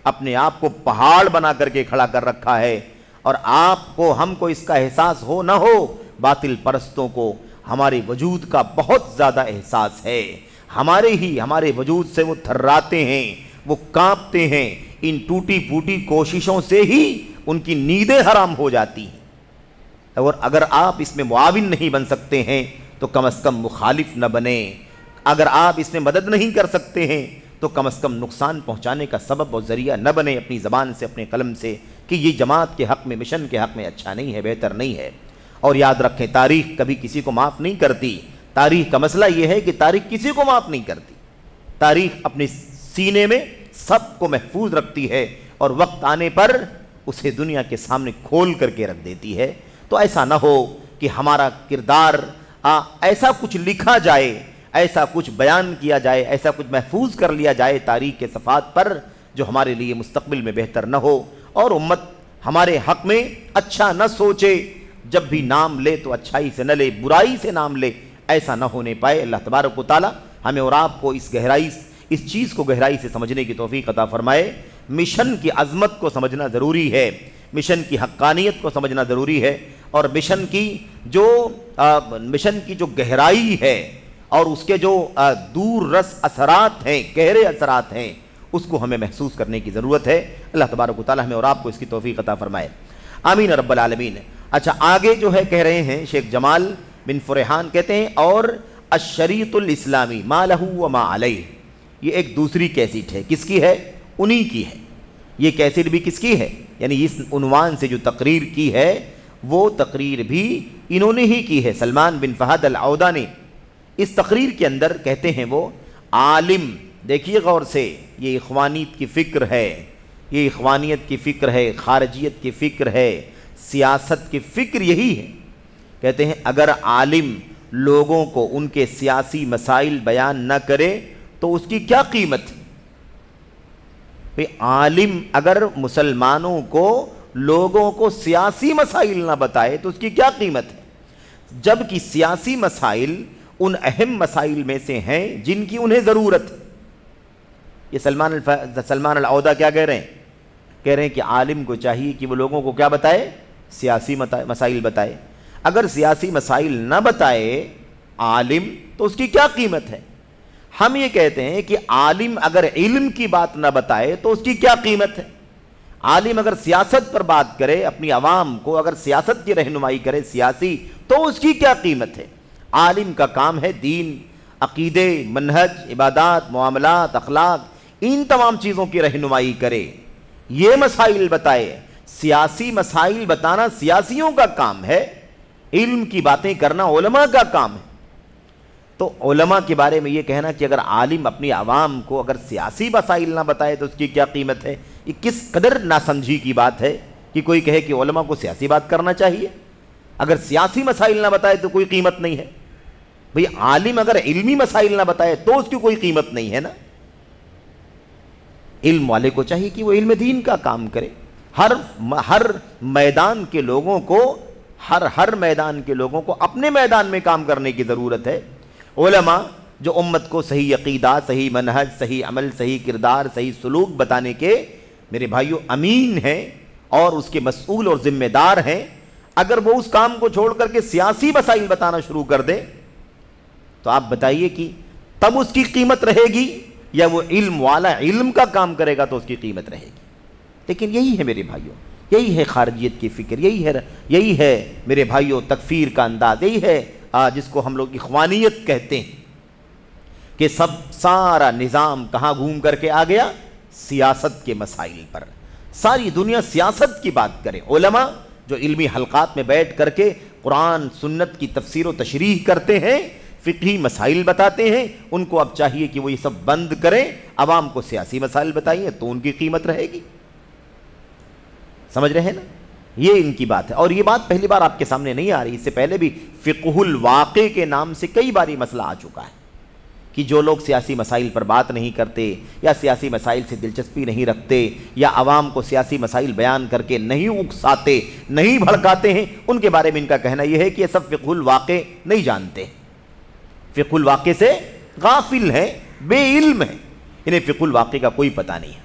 اپنے آپ کو پہاڑ بنا کر کے کھڑا کر رکھا ہے. اور آپ کو ہم کو اس کا احساس ہو نہ ہو، باطل پرستوں کو ہمارے وجود کا بہت زیادہ احساس ہے. ہمارے وجود سے وہ تھراتے ہیں، وہ کانپتے ہیں. ان ٹوٹی پھوٹی کوششوں سے ہی ان کی نیندیں حرام ہو جاتی ہیں. اور اگر آپ اس میں معاون نہیں بن سکتے ہیں تو کم از کم مخالف نہ بنیں. اگر آپ اس میں مدد نہیں کر سکتے ہیں تو کم از کم نقصان پہنچانے کا سبب اور ذریعہ نہ بنیں اپنی زبان سے، اپنے قلم سے، کہ یہ جماعت کے حق میں، مشن کے حق میں اچھا نہیں ہے، بہتر نہیں ہے. اور یاد رکھیں، تاریخ کبھی کسی کو معاف نہیں کرتی. تاریخ کا مسئلہ یہ ہے کہ تاریخ کسی کو معاف نہیں کرتی. تاریخ اپنے سینے میں سب کو محفوظ رکھتی ہے اور وقت آنے پر اسے دنیا کے سامنے کھول کر کے رکھ دیتی ہے. تو ایسا نہ ہو کہ ہمارا کردار ایسا کچھ لکھا جائے، ایسا کچھ بیان کیا جائے، ایسا کچھ محفوظ کر لیا جائے تاریخ کے صفحات پر جو ہمارے لیے مستقبل میں بہتر نہ ہو، اور امت ہمارے حق میں اچھا نہ سوچے. جب بھی نام لے تو اچھائی سے نہ لے، برائی سے نام لے. ایسا نہ ہونے پائے. اللہ تبارک و تعالی ہمیں اور آپ کو اس چیز کو گہرائی سے سمجھنے کی توفیق عطا فرمائے. مشن کی عظمت کو سمجھنا ضروری ہے، مشن کی حقانیت کو سمجھنا ضروری ہے، اور مشن کی جو گہرائی ہے اور اس کے جو دور رس اثرات ہیں، گہرے اثرات ہیں، اس کو ہمیں محسوس کرنے کی ضرورت ہے. اللہ تبارک و تعالی ہمیں اور آپ کو اس کی توفیق عطا فرمائے. آمین رب العالمین. اچھا، آگے جو ہے کہہ رہے ہیں شیخ جمال بن فرحان، کہتے ہیں اور الشریط الاسلامی ما لہ و ما علیہ. یہ ایک دوسری کیسٹ ہے. کس کی ہے؟ انہی کی ہے. یہ کیسٹ بھی کس کی ہے؟ یعنی اس عنوان سے جو تقریر کی ہے وہ تقریر بھی انہوں نے ہی کی ہے، سلمان بن فہد العودہ نے. اس تقریر کے اندر کہتے ہیں وہ عالم، دیکھیے غور سے، یہ اخوانیت کی فکر ہے، یہ اخوانیت کی فکر ہے، خارجیت کی فکر ہے، سیاست کی فکر یہی ہے. کہتے ہیں اگر عالم لوگوں کو ان کے سیاسی مسائل بیان نہ کرے تو اس کی کیا قیمت ہے؟ عالم اگر مسلمانوں کو، لوگوں کو سیاسی مسائل نہ بتائے تو اس کی کیا قیمت ہے؟ جبکہ سیاسی مسائل ان اہم مسائل میں سے ہیں جن کی انہیں ضرورت ہے. یہ سلمان العودہ کیا کہہ رہے ہیں؟ کہہ رہے ہیں کہ عالم کو چاہیے کہ وہ لوگوں کو کیا بتائے؟ سیاسی مسائل بتائے. اگر سیاسی مسائل نہ بتائے عالم تو اس کی کیا قیمت ہے؟ ہم یہ کہتے ہیں کہ عالم اگر علم کی بات نہ بتائے تو اس کی کیا قیمت ہے؟ عالم اگر سیاست پر بات کرے، اپنی عوام کو اگر سیاست کی رہنمائی کرے سیاسی، تو اس کی کیا قیمت ہے؟ عالم کا کام ہے دین، عقیدے، منہج، عبادات، معاملات، اخلاق، ان تمام چیزوں کی رہنمائی کرے، یہ مسائل بتائے. سیاسی مسائل بتانا سیاسیوں کا کام ہے، علم کی باتیں کرنا علماء کا کام ہے. تو علماء کے بارے میں یہ کہنا کہ اگر عالم اپنی عوام کو اگر سیاسی مسائل نہ بتائے تو اس کی کیا قیمت ہے، یہ کس قدر ناسمجھی کی بات ہے کہ کوئی کہے کہ علماء کو سیاسی بات کرنا چاہیے. اگر سیاسی مسائل نہ بتائے تو کوئی قیمت نہیں ہے. بھئی عالم اگر علمی مسائل نہ بتائے تو اس کی کوئی قیمت نہیں ہے نا. علم والے کو چاہیے کہ وہ علم دین کا کام کرے. ہر میدان کے لوگوں کو اپنے میدان میں کام کرنے کی ضرورت ہے. علماء جو امت کو صحیح عقیدہ، صحیح منہج، صحیح عمل، صحیح کردار، صحیح سلوک بتانے کے میرے بھائیوں امین ہیں اور اس کے مسئول اور ذمہ دار ہیں. اگر وہ اس کام کو چھوڑ کر کے سیاسی مسائل بتانا شروع کر دے تو آپ بتائیے کہ تب اس کی قیمت رہے گی یا وہ علم والا علم کا کام کرے گا تو اس کی قیمت رہے گی. لیکن یہی ہے میرے بھائیوں، یہی ہے خارجیت کی فکر، یہی ہے میرے بھائیوں تکفیر کا انداز، یہی ہے جس کو ہم لوگ اخوانیت کہتے ہیں کہ سارا نظام کہاں گھوم کر کے آ گیا؟ سیاست کے مسائل پر. ساری دنیا سیاست کی بات کرے. علماء جو علمی حلقات میں بیٹھ کر کے قرآن سنت کی تفسیر و تشریح کرتے ہیں، فقہی مسائل بتاتے ہیں، ان کو اب چاہیے کہ وہ یہ سب بند کریں، عوام کو سیاسی مسائل بتائیے تو ان کی قیمت رہے گی. سمجھ رہے ہیں نا؟ یہ ان کی بات ہے. اور یہ بات پہلی بار آپ کے سامنے نہیں آ رہی، اس سے پہلے بھی فقہ الواقع کے نام سے کئی بار یہ مسئلہ آ چکا ہے کہ جو لوگ سیاسی مسائل پر بات نہیں کرتے یا سیاسی مسائل سے دلچسپی نہیں رکھتے یا عوام کو سیاسی مسائل بیان کر کے نہیں اکساتے، نہیں بھڑکاتے ہیں، ان کے بارے میں ان کا کہنا یہ ہے کہ یہ سب فقہ الواقع نہیں جانتے، فقہ الواقع سے غافل ہیں، بے علم ہیں، انہیں فقہ الواقع کا کوئی پتہ نہیں ہے۔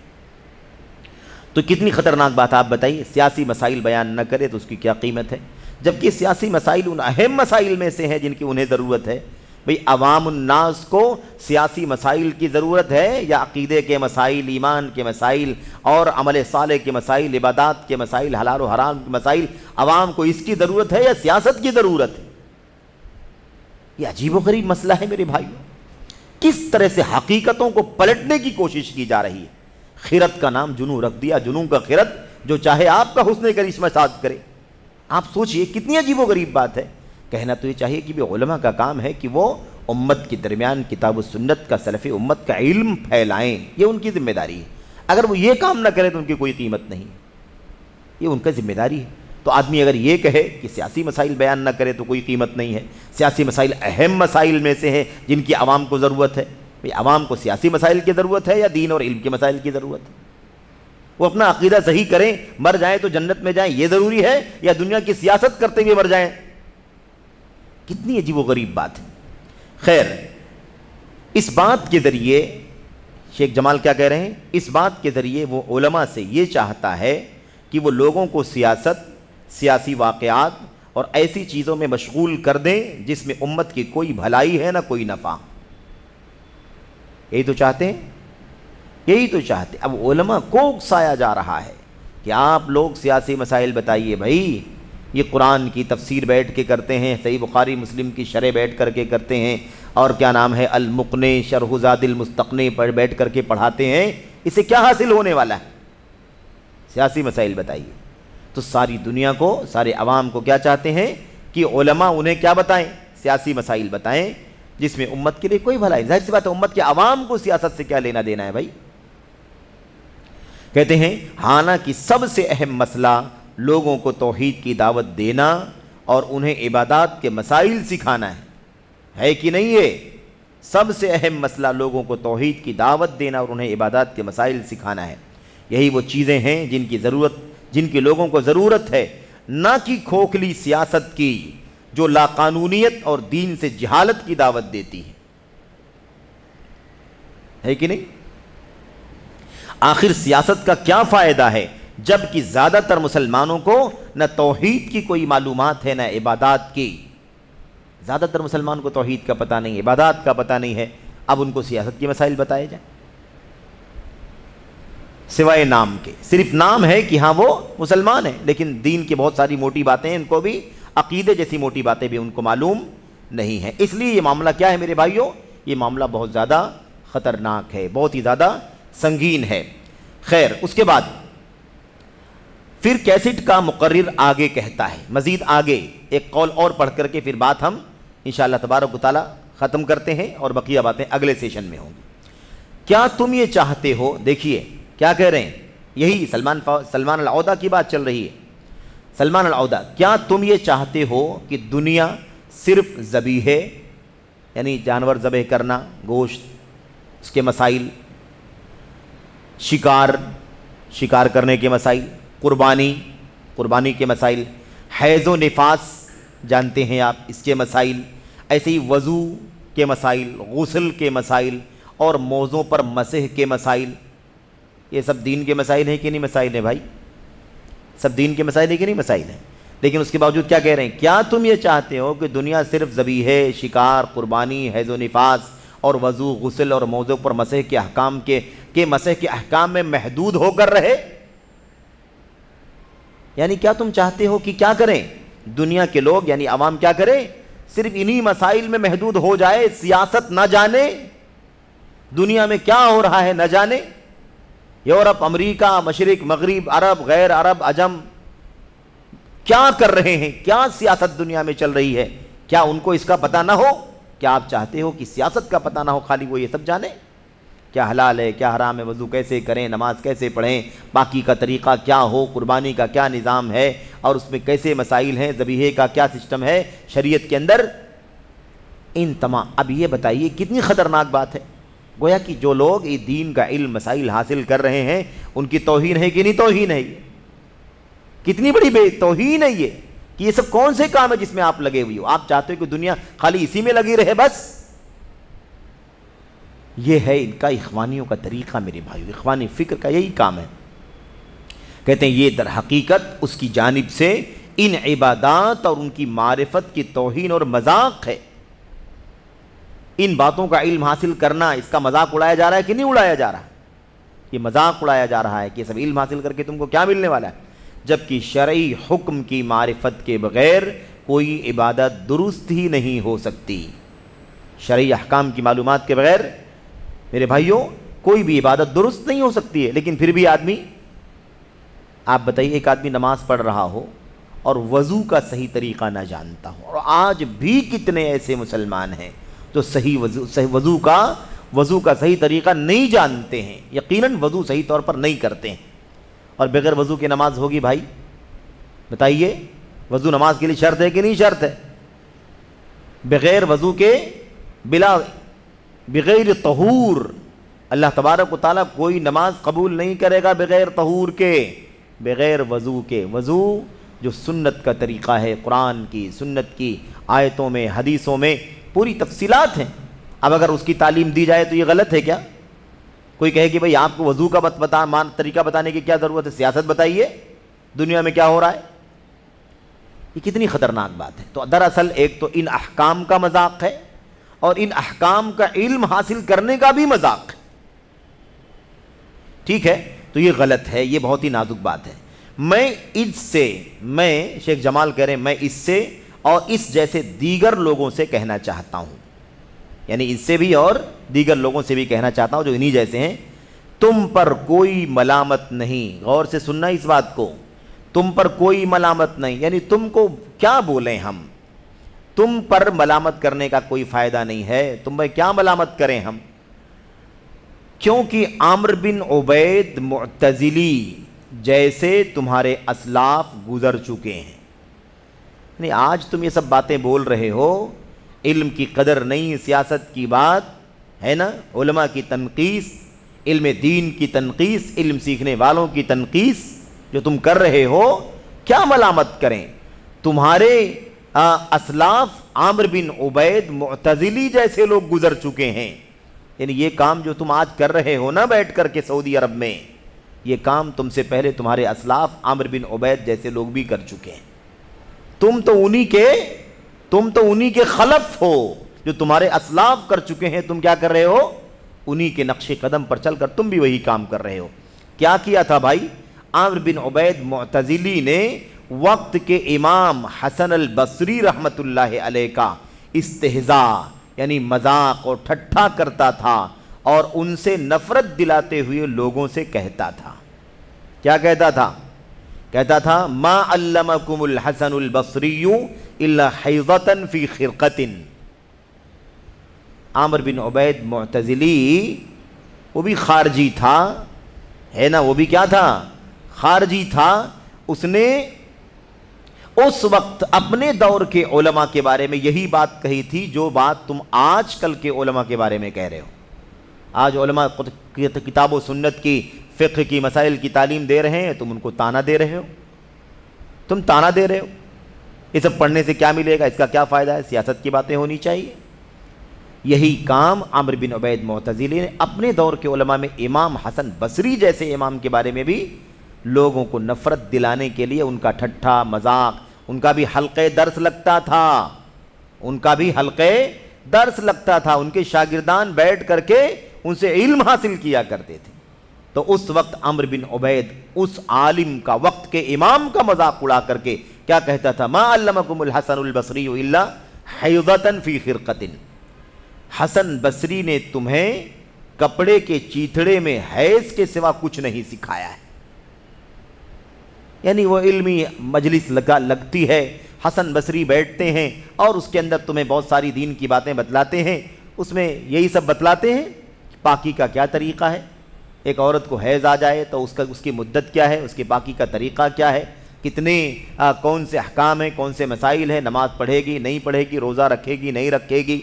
تو کتنی خطرناک بات آپ بتائیے، سیاسی مسائل بیان نہ کرے تو اس کی کیا قیمت ہے، جبکہ سیاسی مسائل ان اہم مسائل میں سے ہیں جن کی انہیں ضرورت ہے۔ بھئی عوام الناس کو سیاسی مسائل کی ضرورت ہے یا عقیدے کے مسائل، ایمان کے مسائل اور عمل صالح کے مسائل، عبادات کے مسائل، حلال و حرام کے مسائل، عوام کو اس کی ضرورت ہے یا سیاست کی ضرورت ہے؟ یہ عجیب و غریب مسئلہ ہے میرے بھائیو، کس طرح سے حقیقتوں کو پلٹنے کی کوشش کی جا رہی ہے۔ خیرت کا نام جنوں رکھ دیا، جنوں کا خیرت، جو چاہے آپ کا حسن کرشمہ ساز کرے۔ آپ سوچئے کتنی عجیب و غریب بات ہے۔ کہنا تو یہ چاہیے کہ علماء کا کام ہے کہ وہ امت کے درمیان کتاب و سنت کا، سلف امت کا علم پھیلائیں، یہ ان کی ذمہ داری ہے۔ اگر وہ یہ کام نہ کرے تو ان کی کوئی قیمت نہیں، یہ ان کا ذمہ داری ہے۔ تو آدمی اگر یہ کہے کہ سیاسی مسائل بیان نہ کرے تو کوئی قیمت نہیں ہے، سیاسی مسائل اہم مسائل میں سے ہیں جن کی عوام کو ضرورت ہے، عوام کو سیاسی مسائل کی ضرورت ہے یا دین اور علم کے مسائل کی ضرورت ہے؟ وہ اپنا عقیدہ صحیح کریں، مر جائیں تو جنت میں جائیں، یہ ضروری ہے یا دنیا کی سیاست کرتے ہوئے مر جائیں؟ کتنی عجیب و غریب بات ہے۔ خیر، اس بات کے ذریعے شیخ جمال کیا کہہ رہے ہیں؟ اس بات کے ذریعے وہ علماء سے یہ چاہتا ہے کہ وہ لوگوں کو سیاست، سیاسی واقعات اور ایسی چیزوں میں مشغول کر دیں جس میں امت کی کوئی بھلائی ہے نہ کوئی نفع۔ یہی تو چاہتے ہیں، یہی تو چاہتے ہیں۔ اب علماء کو اکسایا جا رہا ہے کہ آپ لوگ سیاسی مسائل بتائیے۔ بھائی یہ قرآن کی تفسیر بیٹھ کے کرتے ہیں، صحیح بخاری مسلم کی شرح بیٹھ کر کے کرتے ہیں، اور کیا نام ہے المقنع شرح زاد المستقنع پر بیٹھ کر کے پڑھاتے ہیں، اسے کیا حاصل ہونے والا ہے؟ سیاسی مسائل بتائیے۔ تو ساری دنیا کو، سارے عوام کو کیا چاہتے ہیں کہ علماء انہیں کیا بتائیں؟ سیاسی مسائل بتائیں جس میں امت کے لیے کوئی بھلائی۔ ظاہر سی بات ہے، امت کے عوام کو سیاست سے کیا لینا دینا ہے بھائی؟ کہتے ہیں حالانکہ سب سے اہم مسئلہ لوگوں کو توحید کی دعوت دینا اور انہیں عبادات کے مسائل سکھانا ہے کہ نہیں؟ یہ سب سے اہم مسئلہ لوگوں کو توحید کی دعوت دینا اور انہیں عبادات کے مسائل سکھانا ہے۔ یہی وہ چیزیں ہیں جن کی لوگوں کو ضرورت ہے، نہ کہ کھوکھلی سیاست کی جو لاقانونیت اور دین سے جہالت کی دعوت دیتی ہے کہ نہیں؟ آخر سیاست کا کیا فائدہ ہے جبکہ زیادہ تر مسلمانوں کو نہ توحید کی کوئی معلومات ہے نہ عبادات کی۔ زیادہ تر مسلمان کو توحید کا پتہ نہیں، عبادات کا پتہ نہیں ہے، اب ان کو سیاست کے مسائل بتائے جائیں سوائے نام کے۔ صرف نام ہے کہ ہاں وہ مسلمان ہیں، لیکن دین کی بہت ساری موٹی باتیں ان کو بھی، عقیدے جیسی موٹی باتیں بھی ان کو معلوم نہیں ہیں۔ اس لیے یہ معاملہ کیا ہے میرے بھائیوں؟ یہ معاملہ بہت زیادہ خطرناک ہے، بہت ہی زیادہ سنگین ہے۔ خیر، اس کے بعد پھر کیسٹ کا مقرر آگے کہتا ہے، مزید آگے ایک قول اور پڑھ کر کے پھر بات ہم انشاءاللہ تبارک و تعالی ختم کرتے ہیں اور بقیہ باتیں اگلے سیشن میں ہوں گی۔ کیا تم یہ چاہتے ہو، دیکھیے کیا کہہ رہے ہیں، یہی سلمان العودہ کی بات چل رہی ہے۔ سلمان العودہ، کیا تم یہ چاہتے ہو کہ دنیا صرف ذبیحے یعنی جانور ذبح کرنا، گوشت، اس کے مسائل، شکار کرنے کے مسائل، قربانی کے مسائل، حیض و نفاس جانتے ہیں آپ، اس کے مسائل، ایسے ہی وضو کے مسائل، غسل کے مسائل اور موضوع پر مسح کے مسائل، یہ سب دین کے مسائل ہیں کہ نہیں مسائل ہیں بھائی؟ سب دین کے مسائل ہیں کہ نہیں مسائل ہیں؟ لیکن اس کے باوجود کیا کہہ رہے ہیں؟ کیا تم یہ چاہتے ہو کہ دنیا صرف ذبیحے، شکار، قربانی، حیض و نفاس اور وضو، غسل اور موضوع پر مسح کے احکام کے مسح کے احکام میں محدود ہو کر رہے؟ یعنی کیا تم چاہتے ہو کہ کیا کریں دنیا کے لوگ، یعنی عوام کیا کریں؟ صرف انہی مسائل میں محدود ہو جائے، سیاست نہ جانے، دنیا میں کیا ہو رہا ہے نہ جانے، یورپ، امریکہ، مشرق، مغرب، عرب، غیر عرب، عجم کیا کر رہے ہیں، کیا سیاست دنیا میں چل رہی ہے، کیا ان کو اس کا پتہ نہ ہو؟ کیا آپ چاہتے ہو کہ سیاست کا پتہ نہ ہو، خالی وہ یہ سب جانے؟ کیا حلال ہے، کیا حرام ہے، وضو کیسے کریں، نماز کیسے پڑھیں، باقی کا طریقہ کیا ہو، قربانی کا کیا نظام ہے اور اس میں کیسے مسائل ہیں، ذبیحے کا کیا سسٹم ہے شریعت کے اندر، ان تمام۔ اب یہ بتائیے کتنی خطرناک بات ہے، گویا کہ جو لوگ یہ دین کا علم مسائل حاصل کر رہے ہیں ان کی توہین ہے کہ نہیں توہین ہے؟ یہ کتنی بڑی بے توہین ہے یہ، کہ یہ سب کون سے کام ہے جس میں آپ لگے ہوئے ہو؟ آپ چاہتے ہو کہ دنیا خالی اسی میں لگی رہے بس؟ یہ ہے ان کا اخوانیوں کا طریقہ میرے بھائیو، اخوانی فکر کا یہی کام ہے۔ کہتے ہیں یہ در حقیقت اس کی جانب سے ان عبادات اور ان کی معرفت کی توہین اور مذاق ہے۔ ان باتوں کا علم حاصل کرنا، اس کا مذاق اڑایا جا رہا ہے کہ نہیں اڑایا جا رہا؟ یہ مذاق اڑایا جا رہا ہے کہ یہ سب علم حاصل کر کے تم کو کیا ملنے والا ہے، جبکہ شرعی حکم کی معرفت کے بغیر کوئی عبادت درست ہی نہیں ہو سکتی۔ شرعی احکام کی معلومات کے بغیر میرے بھائیوں کوئی بھی عبادت درست نہیں ہو سکتی ہے۔ لیکن پھر بھی آدمی، آپ بتائیے ایک آدمی نماز پڑھ رہا ہو اور وضو کا صحیح طریقہ نہ جانتا ہو، اور آج بھی کتنے ایسے مسلمان ہیں جو صحیح وضو کا صحیح طریقہ نہیں جانتے ہیں، یقیناً وضو صحیح طور پر نہیں کرتے ہیں، اور بغیر وضو کے نماز ہوگی؟ بھائی بتائیے، وضو نماز کے لیے شرط ہے کہ نہیں شرط ہے؟ بغیر وضو کے، بغیر طہور اللہ تبارک و تعالیٰ کوئی نماز قبول نہیں کرے گا بغیر طہور کے، بغیر وضو کے۔ وضو جو سنت کا طریقہ ہے، قرآن کی سنت کی آیتوں میں حدیثوں میں پوری تفصیلات ہیں۔ اب اگر اس کی تعلیم دی جائے تو یہ غلط ہے کیا؟ کوئی کہے کہ بھئی آپ کو وضو کا طریقہ بتانے کی کیا ضرورت ہے، سیاست بتائیے دنیا میں کیا ہو رہا ہے۔ یہ کتنی خطرناک بات ہے۔ تو دراصل ایک تو ان احکام کا مذاق ہے، اور ان احکام کا علم حاصل کرنے کا بھی مذاق ہے، ٹھیک ہے؟ تو یہ غلط ہے، یہ بہت ہی نازک بات ہے۔ میں شیخ جمال کہہ رہے ہیں، میں اس سے اور اس جیسے دیگر لوگوں سے کہنا چاہتا ہوں، یعنی اس سے بھی اور دیگر لوگوں سے بھی کہنا چاہتا ہوں جو انہی جیسے ہیں، تم پر کوئی ملامت نہیں۔ غور سے سننا اس بات کو، تم پر کوئی ملامت نہیں، یعنی تم کو کیا بولیں ہم، تم پر ملامت کرنے کا کوئی فائدہ نہیں ہے، تم پر کیا ملامت کریں ہم، کیونکہ عامر بن عبید معتزلی جیسے تمہارے اسلاف گزر چکے ہیں۔ یعنی آج تم یہ سب باتیں بول رہے ہو، علم کی قدر نہیں، سیاست کی بات ہے نا، علماء کی تنقیص، علم دین کی تنقیص، علم سیکھنے والوں کی تنقیص جو تم کر رہے ہو، کیا ملامت کریں؟ تمہارے اسلاف عامر بن عبید معتزلی جیسے لوگ گزر چکے ہیں۔ یعنی یہ کام جو تم آج کر رہے ہو نا بیٹھ کر کے سعودی عرب میں، یہ کام تم سے پہلے تمہارے اسلاف عامر بن عبید جیسے لوگ بھی کر چکے ہیں۔ تم تو انہی کے خلف ہو، جو تمہارے اسلاف کر چکے ہیں، تم کیا کر رہے ہو؟ انہی کے نقش قدم پر چل کر تم بھی وہی کام کر رہے ہو۔ کیا کیا تھا بھائی؟ عامر بن عبید معتزلی نے وقت کے امام حسن البصری رحمت اللہ علیہ کا استہزاء یعنی مذاق اور ٹھٹھا کرتا تھا، اور ان سے نفرت دلاتے ہوئے لوگوں سے کہتا تھا، کیا کہتا تھا؟ کہتا تھا ما علمکم الحسن البصری الا حیضۃ فی خرقۃ۔ عامر بن عبید معتزلی وہ بھی خارجی تھا، ہے نا، وہ بھی کیا تھا؟ خارجی تھا۔ اس نے اس وقت اپنے دور کے علماء کے بارے میں یہی بات کہی تھی جو بات تم آج کل کے علماء کے بارے میں کہہ رہے ہو۔ آج علماء کتاب و سنت کی فقہ کی مسائل کی تعلیم دے رہے ہیں، تم ان کو تانا دے رہے ہو، تم تانا دے رہے ہو۔ یہ سب پڑھنے سے کیا ملے گا، اس کا کیا فائدہ ہے، سیاست کی باتیں ہونی چاہیے۔ یہی کام عامر بن عبید معتزلی نے اپنے دور کے علماء میں امام حسن بصری جیسے امام کے بارے میں بھی لوگوں کو نفرت دلانے کے لیے ان کا ٹھٹھا مذاق، ان کا بھی حلقے درس لگتا تھا، ان کا بھی حلقے درس لگتا تھا، ان کے شاگردان بیٹھ کر کے ان سے علم حاصل کیا کرتے تھے۔ تو اس وقت عمرو بن عبید اس عالم کا، وقت کے امام کا مذاق اڑا کر کے کیا کہتا تھا؟ ما علمکم الحسن البصری الا حیضۃ فی خرقۃ۔ حسن بصری نے تمہیں کپڑے کے چیتھڑے میں حیض کے سوا کچھ نہیں سکھایا ہے۔ یعنی وہ علمی مجلس لگتی ہے، حسن بصری بیٹھتے ہیں اور اس کے اندر تمہیں بہت ساری دین کی باتیں بتلاتے ہیں، اس میں یہی سب بتلاتے ہیں پاکی کا کیا طریقہ ہے، ایک عورت کو حیض آ جائے تو اس کی مدت کیا ہے، اس کی پاکی کا طریقہ کیا ہے، کتنے کون سے احکام ہیں، کون سے مسائل ہیں، نماز پڑھے گی نہیں پڑھے گی، روزہ رکھے گی نہیں رکھے گی۔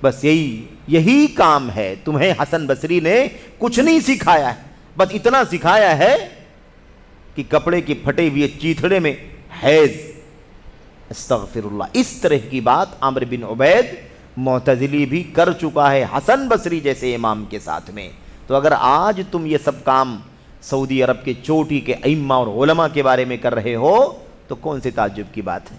بس یہی کام ہے، تمہیں حسن بصری نے کچھ نہیں سکھایا ہے، بس اتنا سکھایا ہے کہ کپڑے کے پھٹے ہوئے چیتھڑے میں حیض۔ استغفر اللہ، اس طرح کی بات عامر بن عبید معتزلی بھی کر چکا ہے حسن بصری جیسے امام کے ساتھ میں۔ تو اگر آج تم یہ سب کام سعودی عرب کے چوٹی کے ائمہ اور علماء کے بارے میں کر رہے ہو تو کون سی تعجب کی بات ہے؟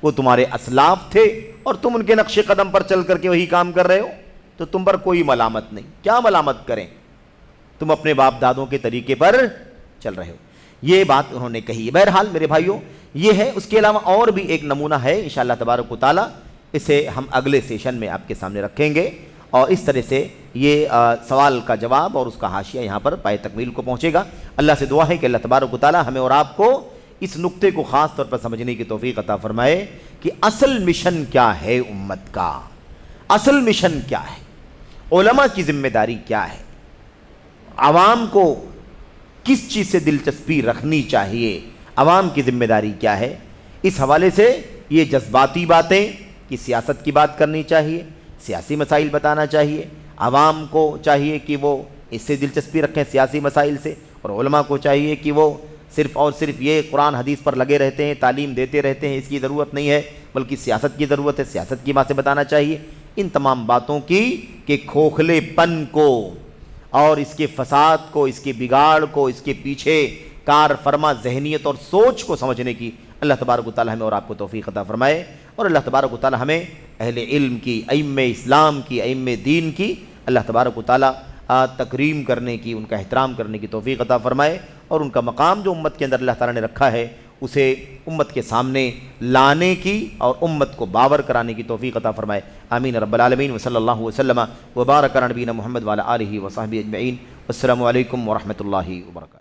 وہ تمہارے اسلاف تھے اور تم ان کے نقش قدم پر چل کر کے وہی کام کر رہے ہو، تو تم پر کوئی ملامت نہیں۔ کیا ملامت کریں؟ تم اپنے باپ دادوں کے طریقے پر چل رہے ہو۔ یہ بات انہوں نے کہی ہے۔ بہرحال میرے بھائیوں یہ ہے، اس کے علاوہ اور بھی ایک نمونہ ہے انشاءاللہ تبارک و تعالی، اسے ہم اگلے سیشن میں آپ کے سامنے رکھیں گے، اور اس طرح سے یہ سوال کا جواب اور اس کا حاشیہ یہاں پر پائے تکمیل کو پہنچے گا۔ اللہ سے دعا ہے کہ اللہ تبارک و تعالی ہمیں اور آپ کو اس نقطے کو خاص طور پر سمجھنے کی توفیق عطا فرمائے کہ اصل مشن کیا ہے امت کا، اصل مشن کیا ہے، علماء کی ذمہ داری کیا ہے، عوام کو کس چیز سے دلچسپی رکھنی چاہیے، عوام کی ذمہ داری کیا ہے۔ اس حوالے سے یہ جذباتی باتیں کہ سیاست کی بات کرنی چاہیے، سیاسی مسائل بتانا چاہیے، عوام کو چاہیے کہ وہ اس سے دلچسپی رکھیں سیاسی مسائل سے، اور علماء کو چاہیے کہ وہ صرف اور صرف یہ قرآن حدیث پر لگے رہتے ہیں، تعلیم دیتے رہتے ہیں، اس کی ضرورت نہیں ہے، بلکہ سیاست کی ضرورت ہے، سیاست کی باتیں بتانا چاہیے۔ ان تمام باتوں کی کہ کھوکھلے پن کو اور اس کے فساد کو، اس کے بگاڑ کو، اس کے پیچھے کار فرما ذہنیت اور سوچ کو سمجھنے کی اللہ تبارک و تعالی ہمیں اور آپ کو توفیق عطا فرمائے، اور اللہ تبارک و تعالی ہمیں اہل علم کی، ائمہ اسلام کی، ائمہ دین کی اللہ تبارک و تعالی تکریم کرنے کی، ان کا احترام کرنے کی توفیق عطا فرمائے، اور ان کا مقام جو امت کے اندر اللہ تعالی نے رکھا ہے اسے امت کے سامنے لانے کی اور امت کو باور کرانے کی توفیق عطا فرمائے۔ آمین رب العالمین، وصلی اللہ وسلم وبارک علی نبینا محمد وعلی آلہ وصحبہ اجمعین۔ السلام علیکم ورحمۃ اللہ وبرکاتہ۔